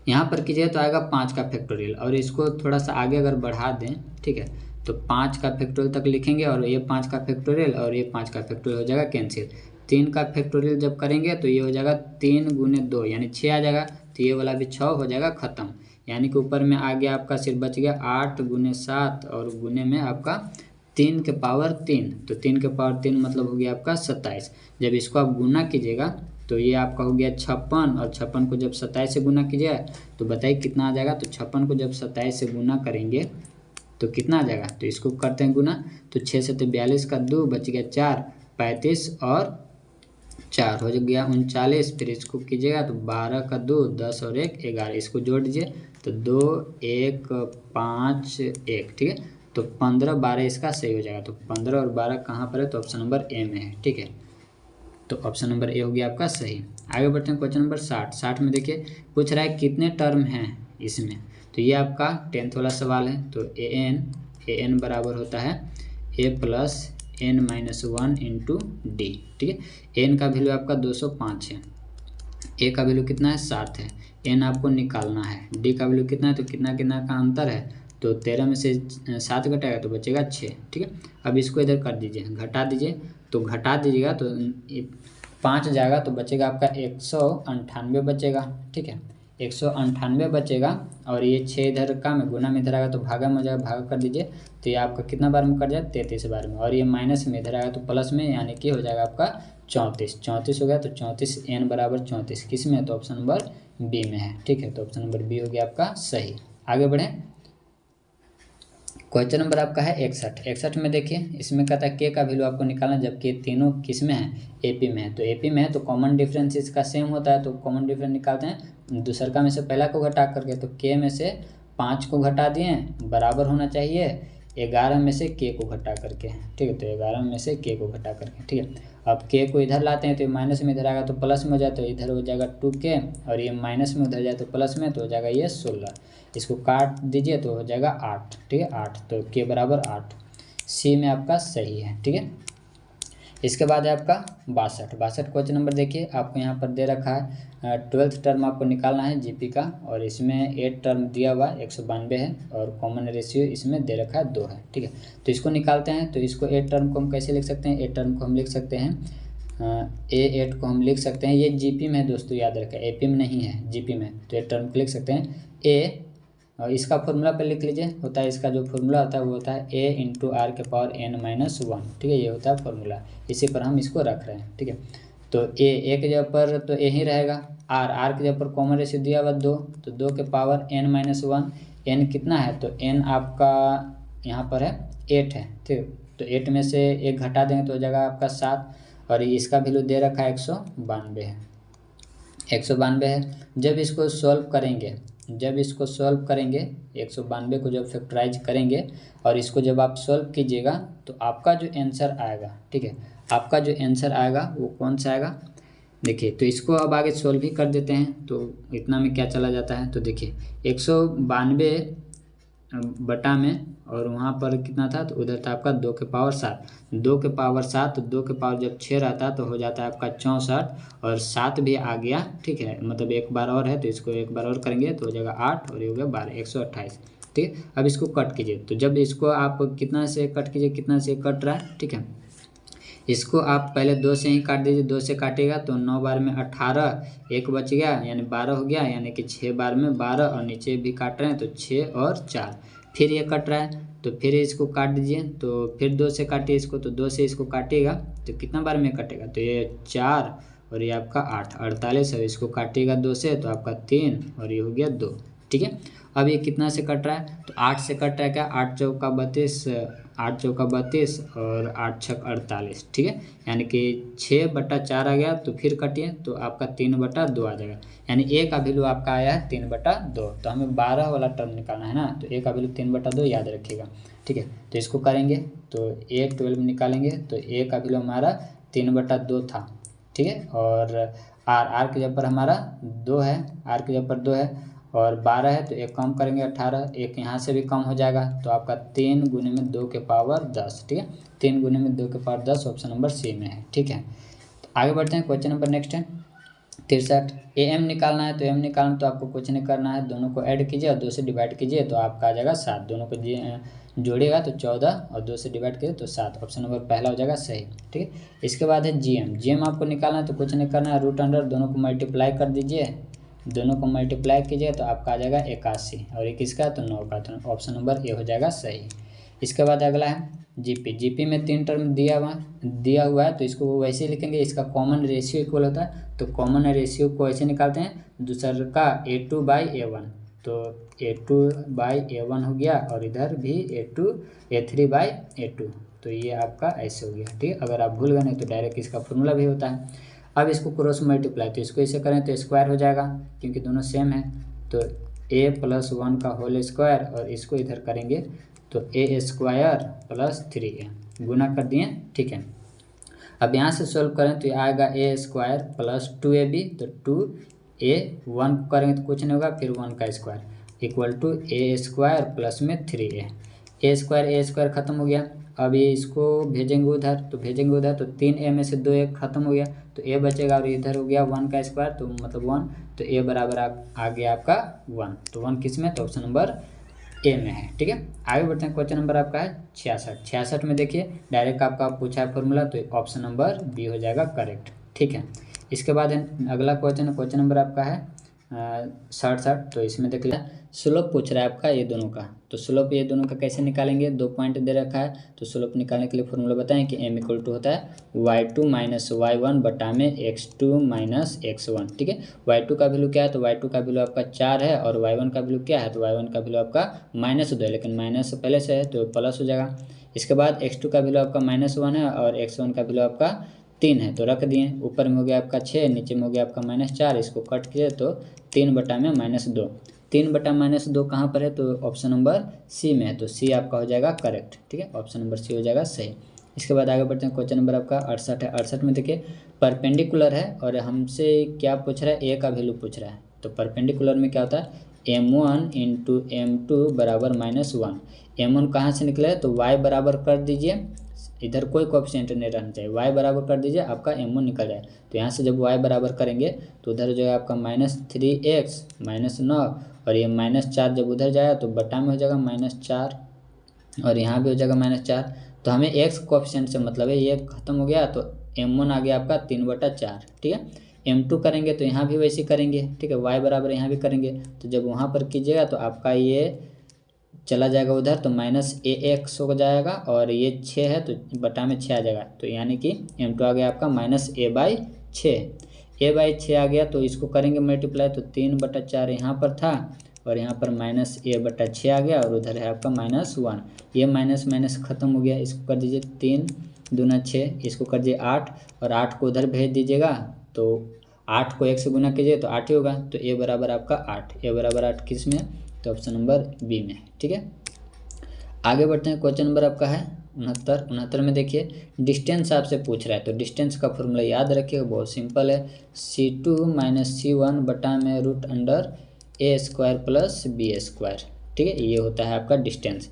यहाँ पर कीजिए तो आएगा 5 का फैक्टोरियल, और इसको थोड़ा सा आगे अगर बढ़ा दें, ठीक है, तो 5 का फैक्टोरियल तक लिखेंगे और ये 5 का फैक्टोरियल और ये 5 का फैक्टोरियल हो जाएगा कैंसिल। 3 का फैक्टोरियल जब करेंगे तो ये हो जाएगा 3 गुने 2 यानी 6 आ जाएगा, तो ये वाला भी 6 हो जाएगा ख़त्म। यानी कि ऊपर में आ गया आपका सिर्फ बच गया 8 गुने 7 और गुने में आपका 3 के पावर 3, तो 3 के पावर 3 मतलब हो गया आपका 27। जब इसको आप गुना कीजिएगा तो ये आपका हो गया 56, और 56 को जब 27 से गुना कीजिएगा तो बताइए कितना आ जाएगा। तो 56 को जब 27 से गुना करेंगे तो कितना आ जाएगा, तो इसको करते हैं गुना, तो 6 से तो 42 का 2 बच गया 4, 35 और 4 हो गया 39। फिर इसको कीजिएगा तो 12 का 2 10 और 1 11, इसको जोड़ दीजिए तो 2 1 5 1। ठीक है, तो 15 12 इसका सही हो जाएगा। तो 15 और 12 कहाँ पर है, तो ऑप्शन नंबर ए में है। ठीक है, तो ऑप्शन नंबर ए हो गया आपका सही। आगे बढ़ते हैं क्वेश्चन नंबर 60 में देखिए पूछ रहा है कितने टर्म हैं इसमें, तो ये आपका 10th वाला सवाल है। तो ए एन बराबर होता है a plus n minus 1 into d. ठीक है, एन का वैल्यू आपका 205 है, ए का वैल्यू कितना है 7 है, एन आपको निकालना है, डी का वैल्यू कितना है, तो कितना कितना का अंतर है, तो 13 में से 7 घटाएगा तो बचेगा 6। ठीक है, अब इसको इधर कर दीजिए, घटा दीजिए, तो घटा दीजिएगा तो 5 जाएगा तो बचेगा आपका 198 बचेगा। ठीक है, 198 बचेगा, और ये 6 इधर का में गुना में इधर आएगा तो भागा में हो जाएगा, भागा कर दीजिए तो ये आपका कितना बार में कट जाएगा 33 बार में, और ये माइनस में इधर आएगा तो प्लस में, यानी कि हो जाएगा आपका 34 हो गया। तो 34 एन बराबर 34 किस में है, तो ऑप्शन नंबर बी में है। ठीक है, तो ऑप्शन नंबर बी हो गया आपका सही। आगे बढ़ें, क्वेश्चन नंबर आपका है 61 में देखिए इसमें कहता है के का वैल्यू आपको निकालना, जबकि तीनों किस में है, एपी में है। तो एपी में है तो कॉमन डिफरेंस इसका सेम होता है, तो कॉमन डिफरेंस निकालते हैं दूसर में से पहला को घटा करके, तो के में से 5 को घटा दिए बराबर होना चाहिए 11 में से के को घटा करके। ठीक है, तो 11 में से के को घटा करके। ठीक है, अब के को इधर लाते हैं तो माइनस में इधर आएगा तो प्लस में हो जाए, तो इधर हो जाएगा 2k, और ये माइनस में उधर जाए तो प्लस में, तो हो जाएगा ये 16। इसको काट दीजिए तो हो जाएगा 8। ठीक है, 8, तो के बराबर 8 सी में आपका सही है। ठीक है, इसके बाद है आपका 62 क्वेश्चन नंबर देखिए आपको यहाँ पर दे रखा है 12th टर्म आपको निकालना है जीपी का, और इसमें 8 टर्म दिया हुआ 192 है, और कॉमन रेशियो इसमें दे रखा है 2 है। ठीक है, तो इसको निकालते हैं। तो इसको 8 टर्म को हम कैसे लिख सकते हैं, 8 टर्म को हम लिख सकते हैं A8 को हम लिख सकते हैं, ये जीपी में है दोस्तों, याद रखें एपी में नहीं है, जीपी में। तो 8 टर्म को लिख सकते हैं ए, और इसका फॉर्मूला पे लिख लीजिए, होता है इसका जो फॉर्मूला होता है वो होता है a इंटू आर के पावर n माइनस 1। ठीक है, ये होता है फॉर्मूला, इसी पर हम इसको रख रहे हैं। ठीक है, तो a के जगह पर तो a ही रहेगा, r के जगह पर कॉमन रेशियो दिया हुआ 2, तो 2 के पावर n माइनस 1, n कितना है, तो n आपका यहाँ पर है 8 है। ठीक, तो 8 में से 1 घटा देंगे तो हो जाएगा आपका 7, और इसका वैल्यू दे रखा है 192 है, 192 है। जब इसको सॉल्व करेंगे 192 को जब फैक्टराइज करेंगे और इसको जब आप सॉल्व कीजिएगा तो आपका जो आंसर आएगा, ठीक है, आपका जो आंसर आएगा वो कौन सा आएगा, देखिए। तो इसको अब आगे सॉल्व ही कर देते हैं, तो इतना में क्या चला जाता है, तो देखिए 192 बटा में, और वहाँ पर कितना था, तो उधर था आपका 2 के पावर 7, 2 के पावर 7, तो 2 के पावर जब 6 रहता है तो हो जाता है आपका 64, और 7 भी आ गया। ठीक है, मतलब एक बार और है तो इसको एक बार और करेंगे तो हो जाएगा 8, और ये हो गया 12, 128। ठीक है, अब इसको कट कीजिए, तो जब इसको आप कितना से कट कीजिए, कितना से कट रहा है, ठीक है, इसको आप पहले 2 से ही काट दीजिए, 2 से काटेगा तो 9 बार में 18, 1 बच गया यानी 12 हो गया, यानी कि 6 बार में 12, और नीचे भी काट रहे हैं तो 6 और 4, फिर ये कट रहा है तो फिर इसको काट दीजिए, तो फिर 2 से काटिए इसको, तो 2 से इसको काटिएगा तो कितना बार में कटेगा, तो ये 4 और ये आपका 8, 48, और इसको काटिएगा 2 से तो आपका 3 और ये हो गया 2। ठीक है, अब ये कितना से कट रहा है, तो 8 से कट रहा है क्या, 8 चौका 32, 8 चौका 32 और 8 छक 48। ठीक है, यानी कि 6/4 आ गया, तो फिर कटिए तो आपका 3/2 आ जाएगा, यानी ए का वैल्यू आपका आया है 3/2। तो हमें 12 वाला टर्म निकालना है ना, तो ए का वैल्यू 3/2 याद रखिएगा। ठीक है, तो इसको करेंगे तो A12 निकालेंगे, तो ए का वैल्यू हमारा 3/2 था, ठीक है। और आर की जगह पर हमारा 2 है, आर की जगह पर 2 है और 12 है तो एक कम करेंगे 18, एक यहाँ से भी कम हो जाएगा तो आपका 3 गुने में 2 के पावर 10, ठीक है। 3 गुने में 2 के पावर 10 ऑप्शन नंबर सी में है, ठीक है। तो आगे बढ़ते हैं, क्वेश्चन नंबर नेक्स्ट है 63। एम निकालना है, तो एम निकालना तो आपको कुछ नहीं करना है, दोनों को ऐड कीजिए और 2 से डिवाइड कीजिए तो आपका आ जाएगा 7। दोनों को जोड़िएगा तो 14 और 2 से डिवाइड कीजिए तो 7, ऑप्शन नंबर पहला हो जाएगा सही, ठीक है। इसके बाद है जीएम आपको निकालना है तो कुछ नहीं करना है, रूट अंडर दोनों को मल्टीप्लाई कर दीजिए, दोनों को मल्टीप्लाई कीजिए तो आपका आ जाएगा 81 और 21 का तो 9 का, तो ऑप्शन नंबर ए हो जाएगा सही। इसके बाद अगला है जीपी में 3 टर्म दिया हुआ है तो इसको वैसे ही लिखेंगे, इसका कॉमन रेशियो इक्वल होता है तो कॉमन रेशियो को ऐसे निकालते हैं, दूसरा का A2/A1 तो A2/A1 हो गया और इधर भी A3/A2 तो ये आपका ऐसे हो गया, ठीक है। अगर आप भूल गए नहीं तो डायरेक्ट इसका फॉर्मूला भी होता है। अब इसको क्रॉस मल्टीप्लाई तो इसको इसे करें तो स्क्वायर हो जाएगा क्योंकि दोनों सेम है, तो A+1 का होल स्क्वायर और इसको इधर करेंगे तो A² + 3A गुना कर दिए, ठीक है। अब यहाँ से सोल्व करें तो ये आएगा A² + 2AB तो 2A, 1 करेंगे तो कुछ नहीं होगा, फिर 1 का square equal to A² plus में 3A, A² खत्म हो गया। अब ये इसको भेजेंगे उधर तो 3A में से 2A खत्म हो गया तो A बचेगा और इधर हो गया 1 का स्क्वायर तो मतलब 1, तो A बराबर आ गया आपका 1, तो 1 किस में, तो ऑप्शन नंबर ए में है, ठीक है। आगे बढ़ते हैं, क्वेश्चन नंबर आपका है 66 में देखिए डायरेक्ट आपका पूछा है फॉर्मूला तो ऑप्शन नंबर बी हो जाएगा करेक्ट, ठीक है। इसके बाद अगला क्वेश्चन नंबर आपका है 67, तो इसमें देख लिया स्लोप पूछ रहा है आपका ये दोनों का, तो स्लोप ये दोनों का कैसे निकालेंगे, 2 पॉइंट दे रखा है तो स्लोप निकालने के लिए फॉर्मूला बताएं कि m = होता है y2 - y1 बटा में x2 - x1, ठीक है। y2 का वैल्यू क्या है, तो y2 का वैल्यू आपका 4 है और y1 का वैल्यू क्या है, तो y1 का वैल्यू आपका -2 है, लेकिन माइनस पहले से है तो प्लस हो जाएगा। इसके बाद x2 का वैल्यू आपका -1 है और x1 का वैल्यू आपका 3 है तो रख दिए, ऊपर में हो गया आपका 6, नीचे में हो गया आपका -4, इसको कट किए तो 3 बटा में -2, 3 बटा -2 कहाँ पर है, तो ऑप्शन नंबर सी में है, तो सी आपका हो जाएगा करेक्ट, ठीक है। ऑप्शन नंबर सी हो जाएगा सही। इसके बाद आगे बढ़ते हैं, क्वेश्चन नंबर आपका 68 है। 68 में देखिए परपेंडिकुलर है और हमसे क्या पूछ रहा है, ए का वैल्यू पूछ रहा है, तो परपेंडिकुलर में क्या होता है m1 × m2 = -1, m1 कहाँ से निकला है, तो y बराबर कर दीजिए, इधर कोई कोएफिशिएंट नहीं रहना चाहिए, y बराबर कर दीजिए आपका m1 निकल जाए, तो यहाँ से जब y बराबर करेंगे तो उधर जो है आपका -3x -9 और ये -4 जब उधर जाएगा तो बटा में हो जाएगा -4 और यहाँ भी हो जाएगा -4, तो हमें x कोएफिशिएंट से मतलब है, ये खत्म हो गया तो m1 आ गया आपका 3/4, ठीक है। m2 करेंगे तो यहाँ भी वैसे करेंगे, ठीक है, y बराबर यहाँ भी करेंगे, तो जब वहाँ पर कीजिएगा तो आपका ये चला जाएगा उधर तो -ax हो जाएगा और ये 6 है तो बटा में 6 आ जाएगा, तो यानी कि m2 आ गया आपका -a/6 आ गया, तो इसको करेंगे मल्टीप्लाई तो 3/4 यहाँ पर था और यहाँ पर -a/6 आ गया और उधर है आपका -1, ये माइनस खत्म हो गया, इसको कर दीजिए 3 दूना 6, इसको कर दीजिए 8 और 8 को उधर भेज दीजिएगा तो 8 को 1 से गुना कीजिए तो 8 ही होगा, तो a बराबर आपका 8, a बराबर 8 किस में, तो ऑप्शन नंबर बी में, ठीक है। आगे बढ़ते हैं, क्वेश्चन नंबर आपका है 69 में देखिए डिस्टेंस आपसे पूछ रहा है, तो डिस्टेंस का फॉर्मूला याद रखिएगा, बहुत सिंपल है, c2 - c1 बटा में √a² + b², ठीक है, ये होता है आपका डिस्टेंस।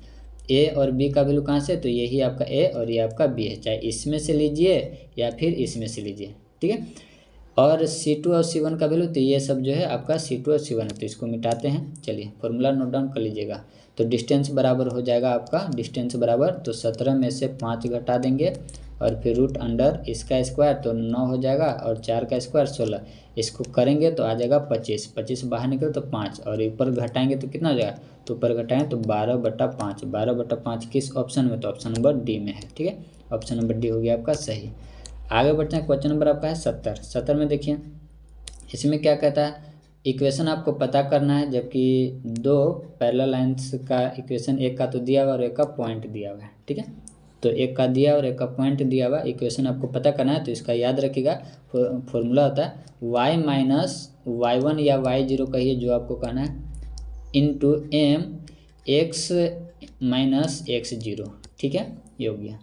a और b का वैल्यू कहाँ से, तो यही आपका a और ये आपका b है, चाहे इसमें से लीजिए या फिर इसमें से लीजिए, ठीक है। और C2 और C1 का वैल्यू, तो ये सब जो है आपका C2 और C1 है, तो इसको मिटाते हैं, चलिए फॉर्मूला नोट डाउन कर लीजिएगा। तो डिस्टेंस बराबर हो जाएगा आपका, डिस्टेंस बराबर तो 17 में से 5 घटा देंगे और फिर रूट अंडर इसका स्क्वायर तो 9 हो जाएगा और 4 का स्क्वायर 16, इसको करेंगे तो आ जाएगा 25, 25 बाहर निकले तो 5 और ऊपर घटाएंगे तो कितना हो जाएगा, तो ऊपर घटाएं तो 12/5, 12/5 किस ऑप्शन में, तो ऑप्शन नंबर डी में है, ठीक है। ऑप्शन नंबर डी हो गया आपका सही। आगे बढ़ते हैं, क्वेश्चन नंबर आपका है 70 में देखिए इसमें क्या कहता है, इक्वेशन आपको पता करना है, जबकि 2 पैरेलल लाइंस का इक्वेशन, एक का तो दिया हुआ और एक का पॉइंट दिया हुआ है, ठीक है, तो एक का दिया और एक का पॉइंट दिया हुआ, इक्वेशन आपको पता करना है, तो इसका याद रखिएगा फॉर्मूला होता है y - y1 या y0 कहिए जो आपको कहना है × m x - x0, ठीक है, ये हो गया।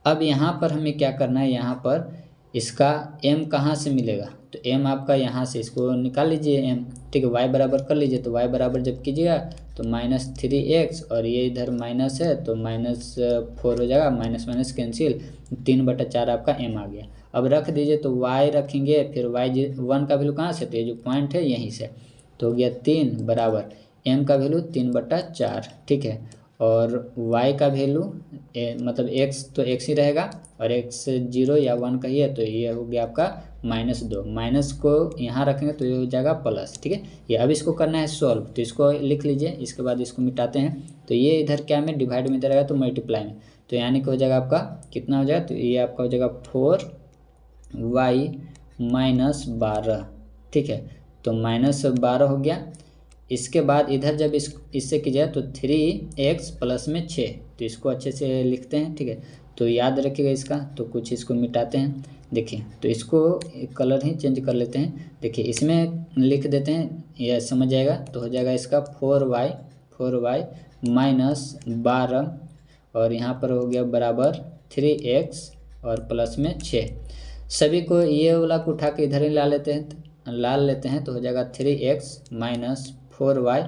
अब यहाँ पर हमें क्या करना है, यहाँ पर इसका m कहाँ से मिलेगा, तो m आपका यहाँ से, इसको निकाल लीजिए m, ठीक है। y बराबर कर लीजिए, तो y बराबर जब कीजिएगा तो -3x, और ये इधर माइनस है तो -4 हो जाएगा, माइनस माइनस कैंसिल, 3/4 आपका m आ गया। अब रख दीजिए, तो y रखेंगे, फिर y1 का वैल्यू कहाँ से, तो ये जो पॉइंट है यहीं से, तो हो गया 3 बराबर m का वैल्यू 3/4, ठीक है। और y का वैल्यू मतलब x तो x ही रहेगा, और x 0 या 1 का ही है, तो ये हो गया आपका -2, माइनस को यहाँ रखेंगे तो ये हो जाएगा प्लस, ठीक है। ये अब इसको करना है सॉल्व, तो इसको लिख लीजिए, इसके बाद इसको मिटाते हैं, तो ये इधर क्या में डिवाइड में इधर रहेगा तो मल्टीप्लाई में, तो यानी कि हो जाएगा आपका कितना हो जाएगा, तो ये आपका हो जाएगा 4y -12, ठीक है। तो -12 हो गया। इसके बाद इधर जब इससे कीजिए तो 3x प्लस में 6, तो इसको अच्छे से लिखते हैं, ठीक है। तो याद रखिएगा इसका, तो कुछ इसको मिटाते हैं, देखिए, तो इसको कलर ही चेंज कर लेते हैं, देखिए इसमें लिख देते हैं, यह समझ जाएगा, तो हो जाएगा इसका 4y -12, और यहाँ पर हो गया बराबर 3x और प्लस में 6। सभी को ये वाला को उठा के इधर ही ला लेते हैं, तो हो जाएगा 3x -4y,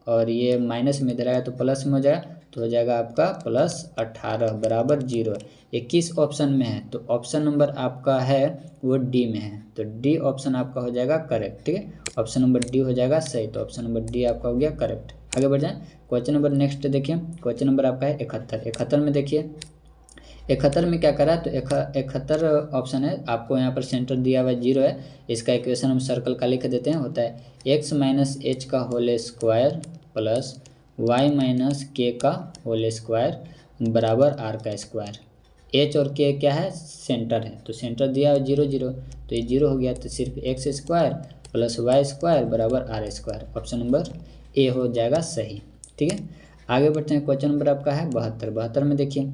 और ये माइनस में इधर आएगा तो प्लस में हो जाएगा, तो हो जाएगा आपका +18 बराबर 0। ये किस ऑप्शन में है, तो ऑप्शन नंबर आपका है वो डी में है, तो डी ऑप्शन आपका हो जाएगा करेक्ट, ठीक है। ऑप्शन नंबर डी हो जाएगा सही, तो ऑप्शन नंबर डी आपका हो गया करेक्ट। आगे बढ़ जाए, क्वेश्चन नंबर नेक्स्ट देखिए, क्वेश्चन नंबर आपका है 71 में देखिए, 71 में क्या करा, तो 71 ऑप्शन है, आपको यहाँ पर सेंटर दिया हुआ है 0 है, इसका इक्वेशन हम सर्कल का लिख देते हैं, होता है x - h का whole square plus y - k का होल स्क्वायर बराबर r का स्क्वायर। h और k क्या है, सेंटर है, तो सेंटर दिया है 0 0, तो ये 0 हो गया, तो सिर्फ x square plus y square बराबर r स्क्वायर, ऑप्शन नंबर ए हो जाएगा सही, ठीक है। आगे बढ़ते हैं, क्वेश्चन नंबर आपका है 72 में देखिए,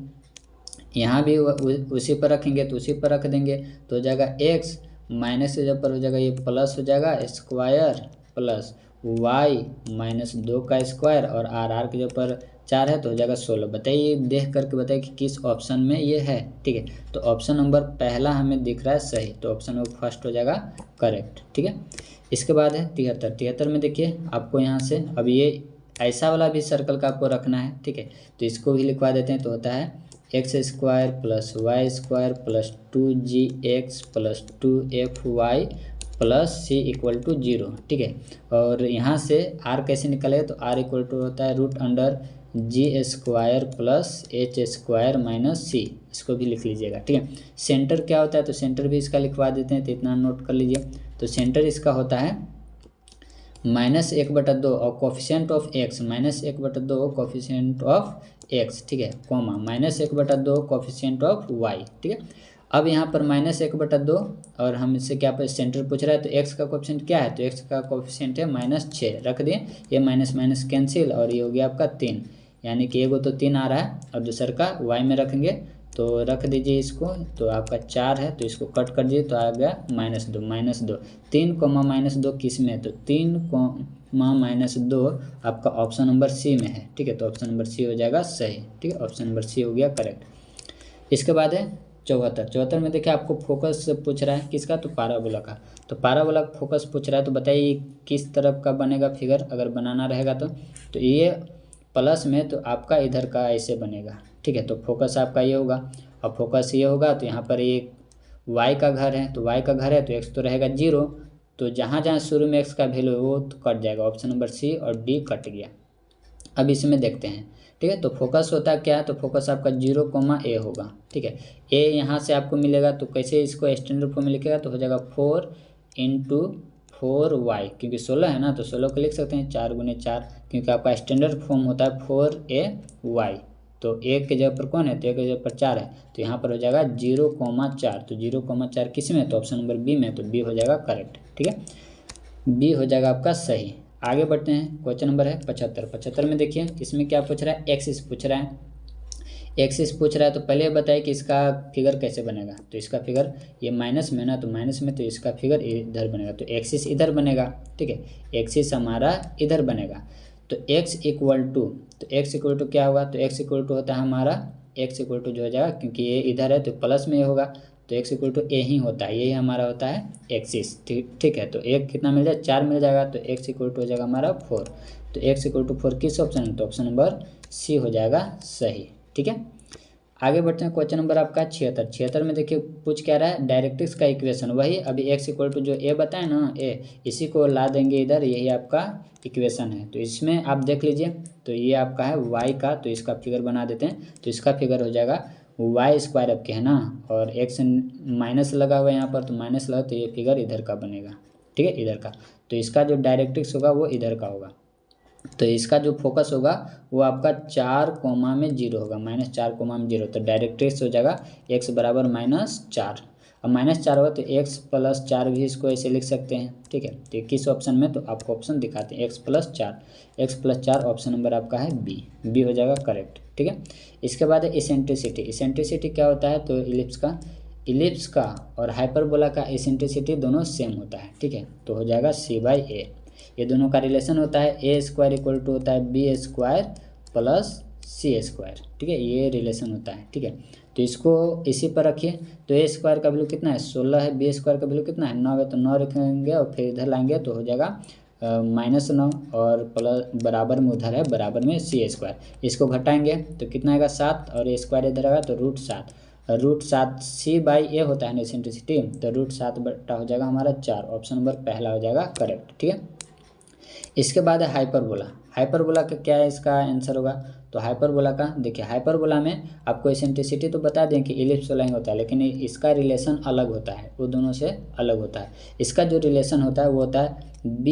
यहाँ भी उसी पर रखेंगे, तो उसी पर रख देंगे, तो हो जाएगा x माइनस से जब पर हो जाएगा ये प्लस हो जाएगा स्क्वायर प्लस y -2 का स्क्वायर, और r के ऊपर 4 है तो हो जाएगा 16। बताइए, देख करके बताइए कि किस ऑप्शन में ये है, ठीक है। तो ऑप्शन नंबर पहला हमें दिख रहा है सही, तो ऑप्शन नंबर फर्स्ट हो जाएगा करेक्ट, ठीक है। इसके बाद है 73 में देखिए, आपको यहाँ से अब ये ऐसा वाला भी सर्कल का आपको रखना है, ठीक है। तो इसको भी लिखवा देते हैं, तो होता है x square plus y square plus 2gx plus 2fy plus c equal to 0, ठीक है। और यहाँ से r कैसे निकलेगा, तो r इक्वल टू होता है √g square plus h square minus c, इसको भी लिख लीजिएगा, ठीक है। सेंटर क्या होता है, तो सेंटर भी इसका लिखवा देते हैं, तो इतना नोट कर लीजिए। तो सेंटर इसका होता है -1/2 और coefficient of x -1/2 coefficient of x, ठीक है, कॉमा -1/2 कोफिशिएंट ऑफ y, ठीक है। अब यहाँ पर -1/2 और हम इससे क्या पर सेंटर पूछ रहा है, तो x का कोफिशिएंट क्या है, तो x का कोफिशिएंट है -6, रख दिए, ये माइनस माइनस कैंसिल, और ये हो गया आपका 3, यानी कि एगो तो 3 आ रहा है, और दूसर का y में रखेंगे, तो रख दीजिए इसको, तो आपका 4 है, तो इसको कट कर दीजिए, तो आ गया -2 3 -2 किस में है, तो 3 -2 आपका ऑप्शन नंबर सी में है, ठीक है। तो ऑप्शन नंबर सी हो जाएगा सही, ठीक है, ऑप्शन नंबर सी हो गया करेक्ट। इसके बाद है 74 में देखिए, आपको फोकस पूछ रहा है किसका, तो पाराबोला का, तो पाराबोला का फोकस पूछ रहा है, तो बताइए किस तरफ का बनेगा फिगर, अगर बनाना रहेगा तो ये प्लस में, तो आपका इधर का ऐसे बनेगा, ठीक है। तो फोकस आपका ये होगा, और फोकस ये होगा, तो यहाँ पर एक y का घर है, तो y का घर है, तो x तो रहेगा 0, तो जहाँ जहाँ शुरू में x का वैल्यू है वो तो कट जाएगा, ऑप्शन नंबर सी और डी कट गया। अब इसमें देखते हैं, ठीक है। तो फोकस होता है क्या है, तो फोकस आपका 0, a होगा, ठीक है। a यहाँ से आपको मिलेगा, तो कैसे इसको स्टैंडर्ड फॉर्म में लिखेगा, तो हो जाएगा 4 × 4y, क्योंकि 16 है ना, तो 16 को लिख सकते हैं 4 × 4, क्योंकि आपका स्टैंडर्ड फॉर्म होता है 4ay, तो 1 के जगह पर कौन है, तो 1 के जगह पर 4 है, तो यहाँ पर हो जाएगा 0, 4, तो 0, 4 किस में है, तो ऑप्शन नंबर बी में, तो बी हो जाएगा करेक्ट, ठीक है, बी हो जाएगा आपका सही। आगे बढ़ते हैं, क्वेश्चन नंबर है 75 में देखिए, इसमें क्या पूछ रहा है, एक्सिस पूछ रहा है, एक्सिस पूछ रहा है, तो पहले बताइए कि इसका फिगर कैसे बनेगा, तो इसका फिगर ये माइनस में ना, तो माइनस में, तो इसका फिगर इधर बनेगा, तो एक्सिस इधर बनेगा, ठीक है, एक्सिस हमारा इधर बनेगा, तो x इक्वल टू क्या होगा, तो x इक्वल टू होता है हमारा, x इक्वल टू जो हो जाएगा, क्योंकि ये इधर है तो प्लस में ये होगा, तो x इक्वल टू ए ही होता है, यही हमारा होता है एक्सिस। ठीक है, तो एक कितना मिल जाए, 4 मिल जाएगा, तो x इक्वल टू हो जाएगा हमारा 4। तो x इक्वल टू 4 किस ऑप्शन में, तो ऑप्शन नंबर सी हो जाएगा सही। ठीक है, आगे बढ़ते हैं। क्वेश्चन नंबर आपका 76 में देखिए पूछ क्या रहा है, डायरेक्ट्रिक्स का इक्वेशन, वही अभी x इक्वल टू जो a बताए ना a, इसी को ला देंगे इधर, यही आपका इक्वेशन है। तो इसमें आप देख लीजिए, तो ये आपका है y का, तो इसका फिगर बना देते हैं। तो इसका फिगर हो जाएगा वाई स्क्वायर आपके है ना, और x माइनस लगा हुआ है यहाँ पर, तो माइनस लगा, तो ये फिगर इधर का बनेगा। ठीक है, इधर का, तो इसका जो डायरेक्ट्रिक्स होगा वो इधर का होगा। तो इसका जो फोकस होगा वो आपका 4,0 होगा, -4,0। तो डायरेक्ट्रिक्स हो जाएगा x बराबर -4। अब -4 होगा तो x + 4 भी इसको ऐसे लिख सकते हैं। ठीक है, तो किस ऑप्शन में, तो आपको ऑप्शन दिखाते हैं x + 4 ऑप्शन नंबर आपका है बी हो जाएगा करेक्ट। ठीक है, इसके बाद है इसेंट्रिसिटी। इसेंट्रिसिटी क्या होता है, तो इलिप्स का और हाइपरबोला का इसेंट्रिसिटी दोनों सेम होता है। ठीक है, तो हो जाएगा c/a। ये दोनों का रिलेशन होता है a² इक्वल टू होता है b² + c²। ठीक है, ये रिलेशन होता है। ठीक है, तो इसको इसी पर रखिए। तो a² का वैल्यू कितना है, 16 है, b² का वैल्यू कितना है, 9 है, तो 9 रखेंगे और फिर इधर लाएंगे तो हो जाएगा -9 और प्लस बराबर में उधर है, बराबर में c²। इसको घटाएंगे तो कितना आएगा 7, और a² इधर आएगा तो √7। √7 c/a होता है ना इसेंट्रिसिटी, तो √7 बटा हो जाएगा हमारा 4। ऑप्शन नंबर पहला हो जाएगा करेक्ट। ठीक है, इसके बाद है हाइपरबोला। हाइपरबोला का क्या है, इसका आंसर होगा, तो हाइपरबोला का देखिए, हाइपरबोला में आपको इसेंट्रिसिटी तो बता दें कि इलिप्स वाला ही होता है, लेकिन इसका रिलेशन अलग होता है, वो दोनों से अलग होता है। इसका जो रिलेशन होता है वो होता है b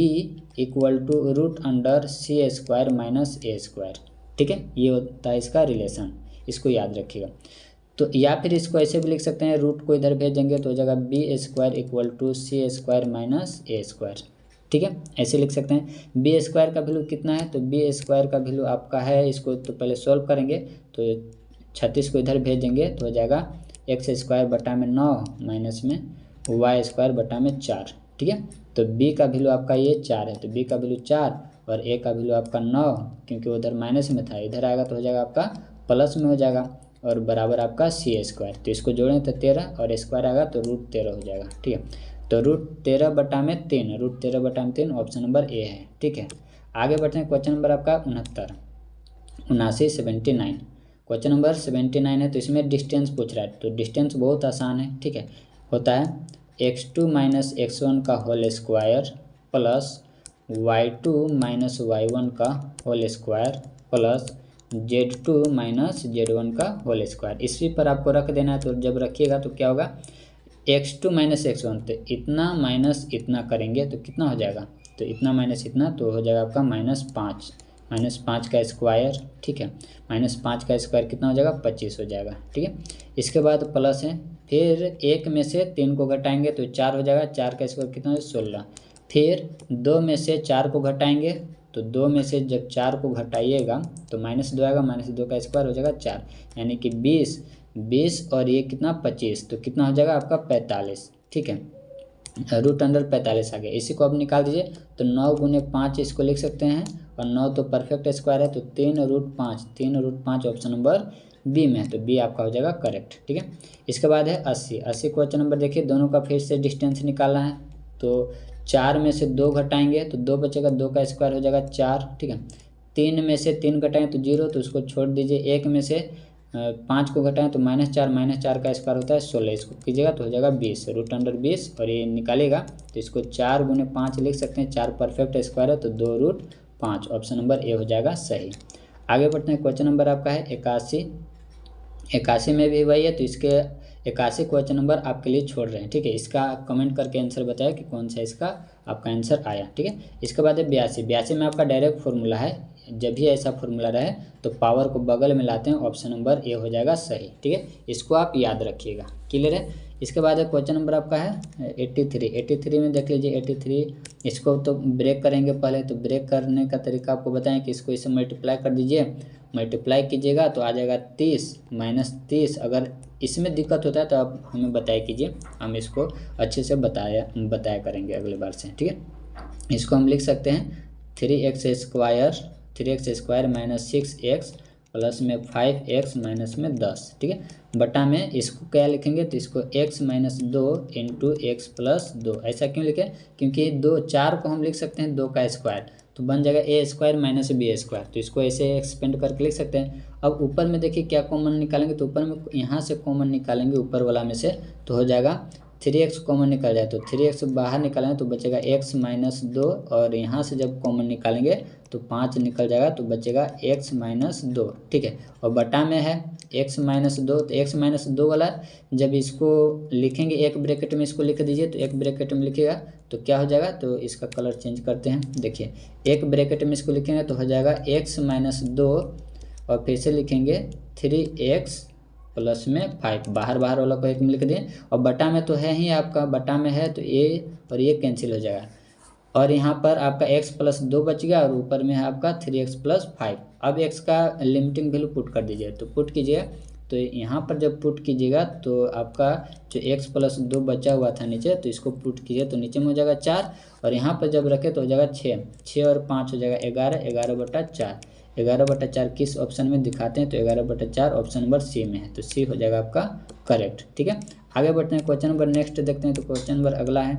equal to √c² - a²। ठीक है, ये होता है इसका रिलेशन, इसको याद रखिएगा। तो या फिर इसको ऐसे भी लिख सकते हैं, रूट को इधर भेजेंगे तो हो जाएगा b² equal to c² - a²। ठीक है, ऐसे लिख सकते हैं। b² का वैल्यू कितना है, तो b² का वैल्यू आपका है, इसको तो पहले सॉल्व करेंगे, तो 36 को इधर भेजेंगे तो हो जाएगा x² बटा में 9 माइनस में y² बटा में 4। ठीक है, तो b का वैल्यू आपका ये 4 है, तो b का वैल्यू 4 और a का वैल्यू आपका 9, क्योंकि उधर माइनस में था, इधर आएगा तो हो जाएगा आपका प्लस में हो जाएगा, और बराबर आपका c²। तो इसको जोड़ें तो 13 और स्क्वायर आएगा तो √13 हो जाएगा। ठीक है, तो √13 बटा में 3 ऑप्शन नंबर ए है। ठीक है, आगे बढ़ते हैं। क्वेश्चन नंबर आपका 79 क्वेश्चन नंबर 79 है, तो इसमें डिस्टेंस पूछ रहा है। तो डिस्टेंस बहुत आसान है। ठीक है, होता है x2 - x1 का whole square plus y2 - y1 का whole square plus z2 - z1 का होल स्क्वायर। इसी पर आपको रख देना है। तो जब रखिएगा तो क्या होगा, x2 - x1, तो इतना माइनस इतना करेंगे तो कितना हो जाएगा, तो इतना माइनस इतना तो हो जाएगा आपका -5 का स्क्वायर। ठीक है, -5 का स्क्वायर कितना हो जाएगा, 25 हो जाएगा। ठीक है, इसके बाद प्लस है, फिर 1 में से 3 को घटाएंगे तो 4 हो जाएगा, 4 का स्क्वायर कितना हो, 16। फिर 2 में से 4 को घटाएंगे, तो 2 में से जब 4 को घटाइएगा तो -2 आएगा, -2 का स्क्वायर हो जाएगा 4, यानी कि 20 और ये कितना 25, तो कितना हो जाएगा आपका 45। ठीक है, √45 आ गया। इसी को अब निकाल दीजिए, तो 9 × 5 इसको लिख सकते हैं, और 9 तो परफेक्ट स्क्वायर है, तो 3√5 ऑप्शन नंबर बी में है, तो बी आपका हो जाएगा करेक्ट। ठीक है, इसके बाद है 80 क्वेश्चन नंबर देखिए, दोनों का फिर से डिस्टेंस निकालना है। तो 4 में से 2 घटाएंगे तो 2 बचेगा, 2 का स्क्वायर हो जाएगा 4। ठीक है, 3 में से 3 घटाएं तो 0, तो उसको छोड़ दीजिए। 1 में से 5 को घटाएं तो -4 का स्क्वायर होता है 16, इसको कीजिएगा तो हो जाएगा 20 √20, और ये निकालेगा तो इसको 4 × 5 लिख सकते हैं, 4 परफेक्ट स्क्वायर है तो 2√5 ऑप्शन नंबर ए हो जाएगा सही। आगे बढ़ते हैं। क्वेश्चन नंबर आपका है 81 में भी वही है, तो इसके 81 क्वेश्चन नंबर आपके लिए छोड़ रहे हैं। ठीक है, इसका कमेंट करके आंसर बताया कि कौन सा इसका आपका आंसर आया। ठीक है, इसके बाद है 82 में आपका डायरेक्ट फॉर्मूला है, जब भी ऐसा फॉर्मूला रहे तो पावर को बगल में लाते हैं, ऑप्शन नंबर ए हो जाएगा सही। ठीक है, इसको आप याद रखिएगा, क्लियर है। इसके बाद क्वेश्चन नंबर आपका है 83 में देख लीजिए। 83 इसको तो ब्रेक करेंगे पहले, तो ब्रेक करने का तरीका आपको बताएं कि इसको इसे मल्टीप्लाई कर दीजिए, मल्टीप्लाई कीजिएगा तो आ जाएगा 30 -30। अगर इसमें दिक्कत होता है तो आप हमें बताया कीजिए, हम इसको अच्छे से बताया करेंगे अगले बार से। ठीक है, इसको हम लिख सकते हैं 3x² - 6x प्लस में 5x माइनस में 10, ठीक है। बटा में इसको क्या लिखेंगे, तो इसको x minus 2 into x plus 2। ऐसा क्यों लिखे, क्योंकि 4 को हम लिख सकते हैं 2 का स्क्वायर, तो बन जाएगा ए स्क्वायर माइनस बी स्क्वायर, तो इसको ऐसे एक्सपेंड करके लिख सकते हैं। अब ऊपर में देखिए क्या कॉमन निकालेंगे, तो ऊपर में यहाँ से कॉमन निकालेंगे ऊपर वाला में से, तो हो जाएगा 3x कॉमन निकल जाए, तो 3x बाहर निकालेंगे तो बचेगा x माइनस 2, और यहाँ से जब कॉमन निकालेंगे तो 5 निकल जाएगा, तो बचेगा x माइनस 2, ठीक है। और बटा में है x माइनस 2, तो x माइनस 2 वाला जब इसको लिखेंगे एक ब्रैकेट में इसको लिख दीजिए, तो एक ब्रैकेट में लिखिएगा तो क्या हो जाएगा, तो इसका कलर चेंज करते हैं। देखिए एक ब्रैकेट में इसको लिखेंगे तो हो जाएगा x माइनस 2, और फिर से लिखेंगे 3x प्लस में 5, बाहर वाला को एक में लिख दें, और बटा में तो है ही आपका, बटा में है तो ये और ये कैंसिल हो जाएगा, और यहाँ पर आपका x प्लस 2 बच गया, और ऊपर में है आपका 3x प्लस 5। अब x का लिमिटिंग वैल्यू पुट कर दीजिए, तो पुट कीजिए, तो यहाँ पर जब पुट कीजिएगा तो आपका जो x प्लस 2 बचा हुआ था नीचे, तो इसको पुट कीजिए तो नीचे में हो जाएगा 4, और यहाँ पर जब रखे तो हो जाएगा 6 और 5 हो जाएगा 11 बटा 4। 11/4 किस ऑप्शन में दिखाते हैं, तो 11/4 ऑप्शन नंबर सी में है, तो सी हो जाएगा आपका करेक्ट, ठीक है। आगे बढ़ते हैं, क्वेश्चन नंबर नेक्स्ट देखते हैं। तो क्वेश्चन नंबर अगला है,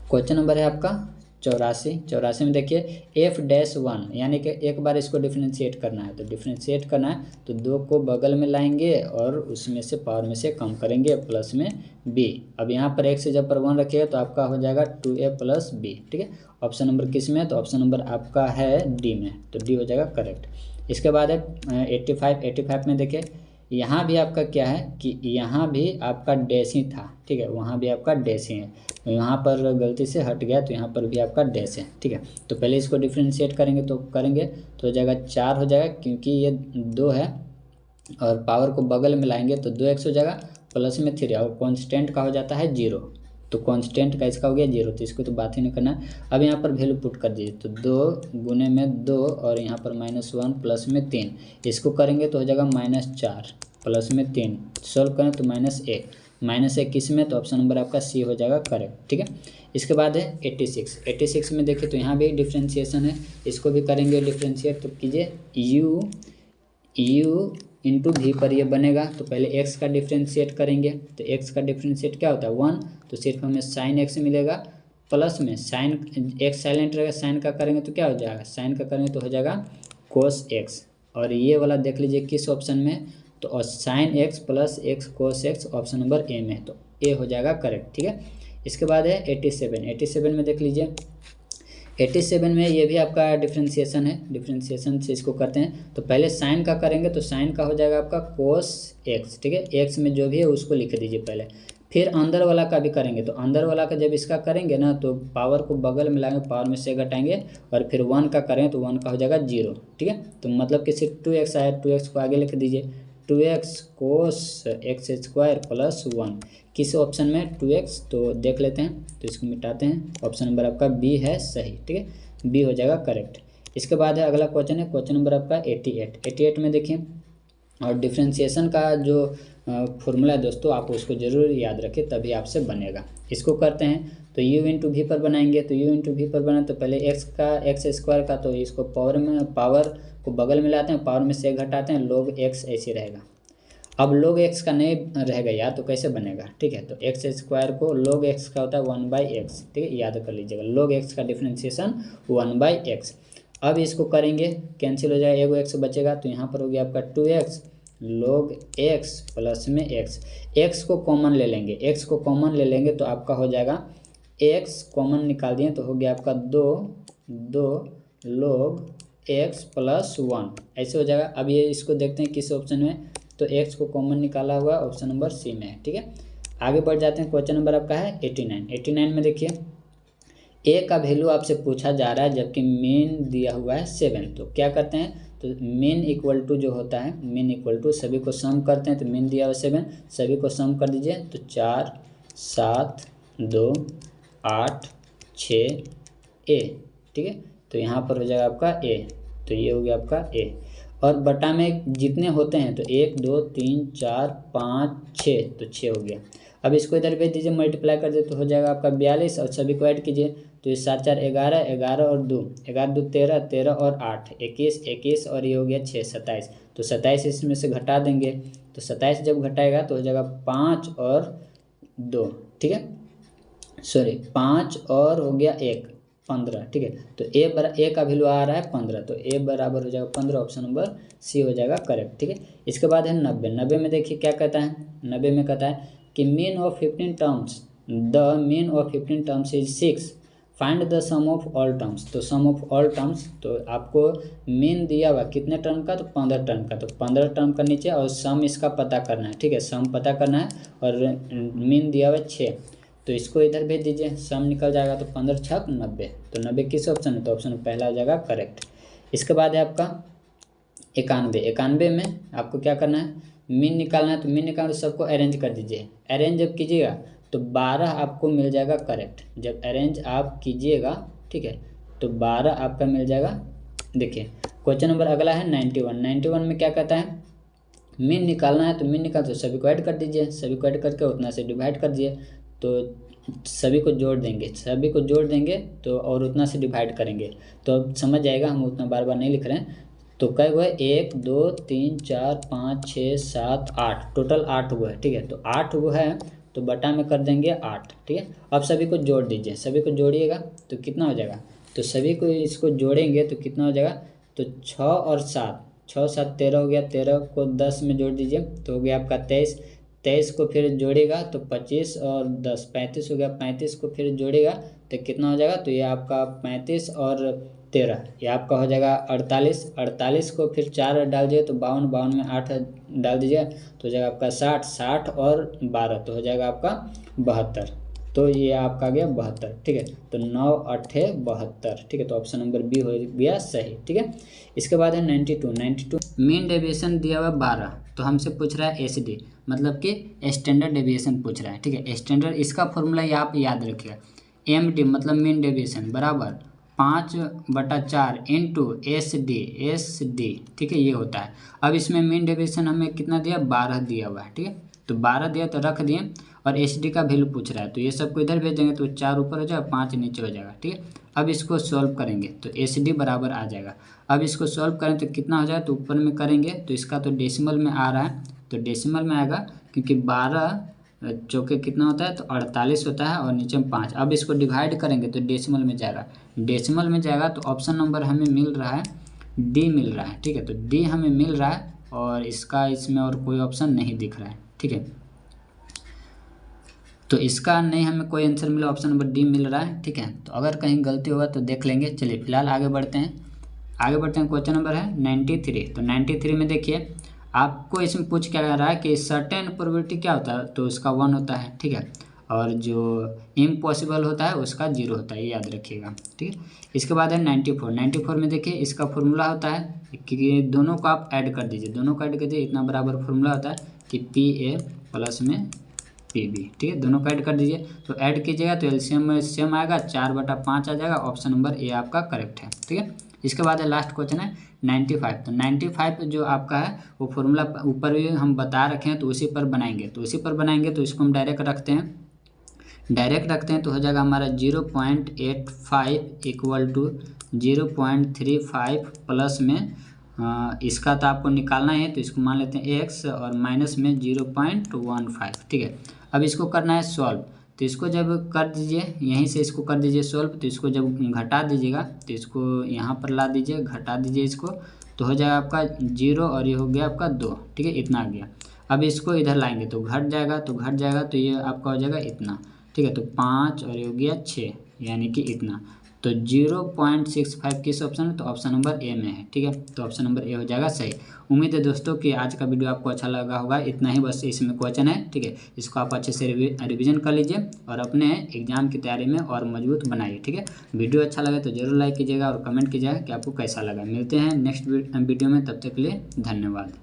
क्वेश्चन नंबर है आपका 84 में देखिए f-1, यानी कि एक बार इसको डिफ्रेंशिएट करना है, तो डिफ्रेंशिएट करना है तो 2 को बगल में लाएंगे और उसमें से पावर में से कम करेंगे प्लस में b। अब यहाँ पर x से जब पर 1 रखिएगा तो आपका हो जाएगा 2a प्लस b, ठीक है। ऑप्शन नंबर किस में है, तो ऑप्शन नंबर आपका है डी में, तो डी हो जाएगा करेक्ट। इसके बाद है 85 में देखिए यहाँ भी आपका क्या है कि यहाँ भी आपका डैश ही था, ठीक है, वहाँ भी आपका डैश ही है, तो यहाँ पर गलती से हट गया तो यहाँ पर भी आपका डैश है, ठीक है। तो पहले इसको डिफ्रेंशिएट करेंगे तो हो जाएगा 4 हो जाएगा, क्योंकि ये 2 है और पावर को बगल में लाएंगे तो 2x हो जाएगा प्लस में 3, और कॉन्स्टेंट का हो जाता है 0, तो कांस्टेंट का इसका हो गया 0, तो इसको तो बात ही नहीं करना है। अब यहाँ पर वैल्यू पुट कर दीजिए, तो 2 गुने में 2 और यहाँ पर -1 प्लस में 3, इसको करेंगे तो हो जाएगा -4 प्लस में 3, सॉल्व करें तो -1 किस में, तो ऑप्शन नंबर आपका सी हो जाएगा करेक्ट, ठीक है। इसके बाद है 86 में देखिए तो यहाँ भी डिफ्रेंशिएशन है, इसको भी करेंगे डिफ्रेंशिएट, तो कीजिए u इंटू भी पर ये बनेगा, तो पहले x का डिफ्रेंशिएट करेंगे, तो x का डिफ्रेंशिएट क्या होता है 1, तो सिर्फ हमें साइन x मिलेगा, प्लस में साइन x साइलेंट रहेगा, साइन का करेंगे तो क्या हो जाएगा, साइन का करेंगे तो हो जाएगा कोस x, और ये वाला देख लीजिए किस ऑप्शन में, तो और sine x plus x cos x option number a में है, तो ए हो जाएगा करेक्ट, ठीक है। इसके बाद है 87 में देख लीजिए 87 में ये भी आपका डिफ्रेंशिएशन है, डिफ्रेंशिएशन से इसको करते हैं, तो पहले साइन का करेंगे तो साइन का हो जाएगा आपका कोस x, ठीक है, x में जो भी है उसको लिख दीजिए पहले, फिर अंदर वाला का भी करेंगे, तो अंदर वाला का जब इसका करेंगे ना तो पावर को बगल में लाएंगे, पावर में से घटाएंगे, और फिर 1 का करेंगे तो 1 का हो जाएगा 0, ठीक है। तो मतलब कि सिर्फ 2x आया, 2x को आगे लिख दीजिए, 2x कोस x स्क्वायर प्लस 1, किस ऑप्शन में 2x, तो देख लेते हैं, तो इसको मिटाते हैं, ऑप्शन नंबर आपका बी है सही, ठीक है, बी हो जाएगा करेक्ट। इसके बाद है अगला क्वेश्चन है, क्वेश्चन नंबर आपका 88 में देखिए, और डिफ्रेंशिएशन का जो फॉर्मूला है दोस्तों आप उसको ज़रूर याद रखें, तभी आपसे बनेगा। इसको करते हैं तो u इंटू भी पर बनाएंगे, तो u इंटू भी पर बनाए तो पहले x स्क्वायर का, तो इसको पावर को बगल में लाते हैं, पावर में से घटाते हैं, log x ऐसे रहेगा। अब log x का नहीं रहेगा यार, तो कैसे बनेगा, ठीक है, तो x स्क्वायर को log x का होता है 1/x, ठीक है, याद कर लीजिएगा, log x का डिफ्रेंशिएशन 1/x। अब इसको करेंगे कैंसिल हो जाएगा, एगो x बचेगा, तो यहाँ पर हो गया आपका 2x log x प्लस में x को कॉमन ले लेंगे, x को कॉमन ले लेंगे तो आपका हो जाएगा x कॉमन निकाल दिए तो हो गया आपका 2 log x प्लस 1, ऐसे हो जाएगा। अब ये इसको देखते हैं किस ऑप्शन में, तो x को कॉमन निकाला हुआ ऑप्शन नंबर सी में है, ठीक है। आगे बढ़ जाते हैं, क्वेश्चन नंबर आपका है 89 में देखिए a का वैल्यू आपसे पूछा जा रहा है जबकि मीन दिया हुआ है 7, तो क्या करते हैं, तो मीन इक्वल टू जो होता है, मीन इक्वल टू सभी को सम करते हैं, तो मीन दिया हुआ 7, सभी को सम कर दीजिए, तो 4 7 2 8 6 a, ठीक है, तो यहाँ पर हो जाएगा आपका a, तो ये हो गया आपका a, और बटा में जितने होते हैं तो 1 2 3 4 5 6, तो 6 हो गया। अब इसको इधर भेज दीजिए, मल्टीप्लाई कर दे तो हो जाएगा आपका 42, और सभी को ऐड कीजिए तो इस 7 4 11, 11 और 2, 11 2 13, 13 और 8 21, 21 और ये हो गया 6 27। तो 27 इसमें से घटा देंगे, तो 27 जब घटाएगा तो हो जाएगा 5 और 2, ठीक है, सॉरी 5 और हो गया 1 15, ठीक है। तो ए का वैल्यू आ रहा है 15, तो ए बराबर हो जाएगा 15, ऑप्शन नंबर सी हो जाएगा करेक्ट, ठीक है। इसके बाद है 90। 90 में देखिए क्या कहता है, 90 में कहता है कि mean of 15 terms, the mean of 15 terms is 6, find the sum of all terms. तो सम ऑफ ऑल टर्म्स, तो आपको मीन दिया हुआ कितने टर्म का, तो 15 टर्म का, तो 15 टर्म का नीचे और सम इसका पता करना है, ठीक है, सम पता करना है और मीन दिया हुआ 6, तो इसको इधर भेज दीजिए, सम निकल जाएगा, तो 15 छक 90, तो 90 किस ऑप्शन है, तो ऑप्शन पहला हो जाएगा करेक्ट। इसके बाद है आपका 91। 91 में आपको क्या करना है, मीन निकालना है, तो मीन निकालना तो सबको अरेंज कर दीजिए। अरेंज जब कीजिएगा तो 12 आपको मिल जाएगा करेक्ट, जब अरेंज आप कीजिएगा, ठीक है, तो 12 आपका मिल जाएगा। देखिए क्वेश्चन नंबर अगला है 91। 91 में क्या कहता है, मीन निकालना है, तो मीन निकाल तो सभी को ऐड कर दीजिए, सभी को ऐड करके उतना से डिवाइड कर दिए, तो सभी को जोड़ देंगे, सभी को जोड़ देंगे तो और उतना से डिवाइड करेंगे, तो अब समझ जाएगा, हम उतना बार बार नहीं लिख रहे हैं। तो कै हुआ है, 1 2 3 4 5 6 7 8, टोटल 8 हुआ है, ठीक है, तो 8 हुआ है, तो बटा में कर देंगे 8, ठीक है। अब सभी को जोड़ दीजिए, सभी को जोड़िएगा तो कितना हो जाएगा, तो सभी को इसको जोड़ेंगे तो कितना हो जाएगा, तो 6 और 7, 6 7 13 हो गया, 13 को 10 में जोड़ दीजिए तो हो गया आपका 23, 23 को फिर जोड़ेगा तो 25 और 10 35 हो गया, 35 को फिर जोड़ेगा तो कितना हो जाएगा, तो ये आपका 35 और 13 ये आपका हो जाएगा 48, 48 को फिर 4 डाल दीजिए तो 52, 52 में 8 डाल दीजिए तो हो जाएगा आपका 60, 60 और 12 तो हो जाएगा आपका 72, तो ये आपका आ गया 72, ठीक है, तो 9 8 72, ठीक है, तो ऑप्शन नंबर बी हो गया सही, ठीक है। इसके बाद है 92। मीन डेविएशन दिया हुआ 12, तो हमसे पूछ रहा है एसडी, मतलब कि स्टैंडर्ड डेविएशन पूछ रहा है, ठीक है। स्टैंडर्ड इसका फॉर्मूला ये आप याद रखिएगा, एमडी मतलब मीन डेविएशन बराबर 5/4 इंटू एसडी, ठीक है, ये होता है। अब इसमें मीन डेविएशन हमें कितना दिया, 12 दिया हुआ है, ठीक है, तो 12 दिया तो रख दिए, और एसडी का वैल्यू पूछ रहा है, तो ये सबको इधर भेज देंगे तो 4 ऊपर हो जाएगा, 5 नीचे हो जाएगा, ठीक है। अब इसको सॉल्व करेंगे तो एसडी बराबर आ जाएगा। अब इसको सॉल्व करें तो कितना हो जाए, तो ऊपर में करेंगे तो इसका तो डेसिमल में आ रहा है, तो डेसिमल में आएगा, क्योंकि 12 चौके कितना होता है, तो 48 होता है, और नीचे में 5। अब इसको डिवाइड करेंगे तो डेसिमल में जाएगा, डेसिमल में जाएगा तो ऑप्शन नंबर हमें मिल रहा है डी मिल रहा है, ठीक है, तो डी हमें मिल रहा है, और इसका इसमें और कोई ऑप्शन नहीं दिख रहा है, ठीक है, तो इसका नहीं हमें कोई आंसर मिला, ऑप्शन नंबर डी मिल रहा है, ठीक है। तो अगर कहीं गलती होगा तो देख लेंगे। चलिए फिलहाल आगे बढ़ते हैं, क्वेश्चन नंबर है 93। तो 93 में देखिए आपको इसमें पूछ क्या रहा है कि सर्टेन प्रोबेबिलिटी क्या होता है, तो उसका 1 होता है, ठीक है, और जो इम्पॉसिबल होता है उसका 0 होता है, ये याद रखिएगा, ठीक है। इसके बाद है 94 में देखिए इसका फॉर्मूला होता है कि दोनों को आप ऐड कर दीजिए, दोनों को ऐड कर दीजिए, इतना बराबर फॉर्मूला होता है कि PA प्लस में PB, ठीक है, दोनों को ऐड कर दीजिए, तो ऐड कीजिएगा तो एलसीएम में सेम आएगा, 4/5 आ जाएगा, ऑप्शन नंबर ए आपका करेक्ट है, ठीक है। इसके बाद है लास्ट क्वेश्चन है 95। तो 95 जो आपका है वो फॉर्मूला ऊपर भी हम बता रखे हैं, तो उसी पर बनाएंगे, तो इसको हम डायरेक्ट रखते हैं, तो हो जाएगा हमारा 0.85 इक्वल टू 0.35 प्लस में इसका तो आपको निकालना है, तो इसको मान लेते हैं x और माइनस में 0.15, ठीक है। अब इसको करना है सॉल्व, तो इसको जब कर दीजिए यहीं से इसको कर दीजिए सॉल्व, तो इसको जब घटा दीजिएगा तो इसको यहाँ पर ला दीजिए, घटा दीजिए इसको, तो हो जाएगा आपका 0 और ये हो गया आपका 2, ठीक है, इतना आ गया। अब इसको इधर लाएंगे तो घट जाएगा, तो ये आपका हो जाएगा इतना, ठीक है, तो 5 और ये हो गया 6, यानी कि इतना, तो 0.65 किस ऑप्शन है, तो ऑप्शन नंबर ए में है, ठीक है, तो ऑप्शन नंबर ए हो जाएगा सही। उम्मीद है दोस्तों कि आज का वीडियो आपको अच्छा लगा होगा, इतना ही बस इसमें क्वेश्चन है, ठीक है, इसको आप अच्छे से रिवीजन कर लीजिए और अपने एग्जाम की तैयारी में और मजबूत बनाइए, ठीक है। वीडियो अच्छा लगे तो जरूर लाइक कीजिएगा और कमेंट कीजिएगा कि आपको कैसा लगा। मिलते हैं नेक्स्ट वीडियो में, तब तक के लिए धन्यवाद।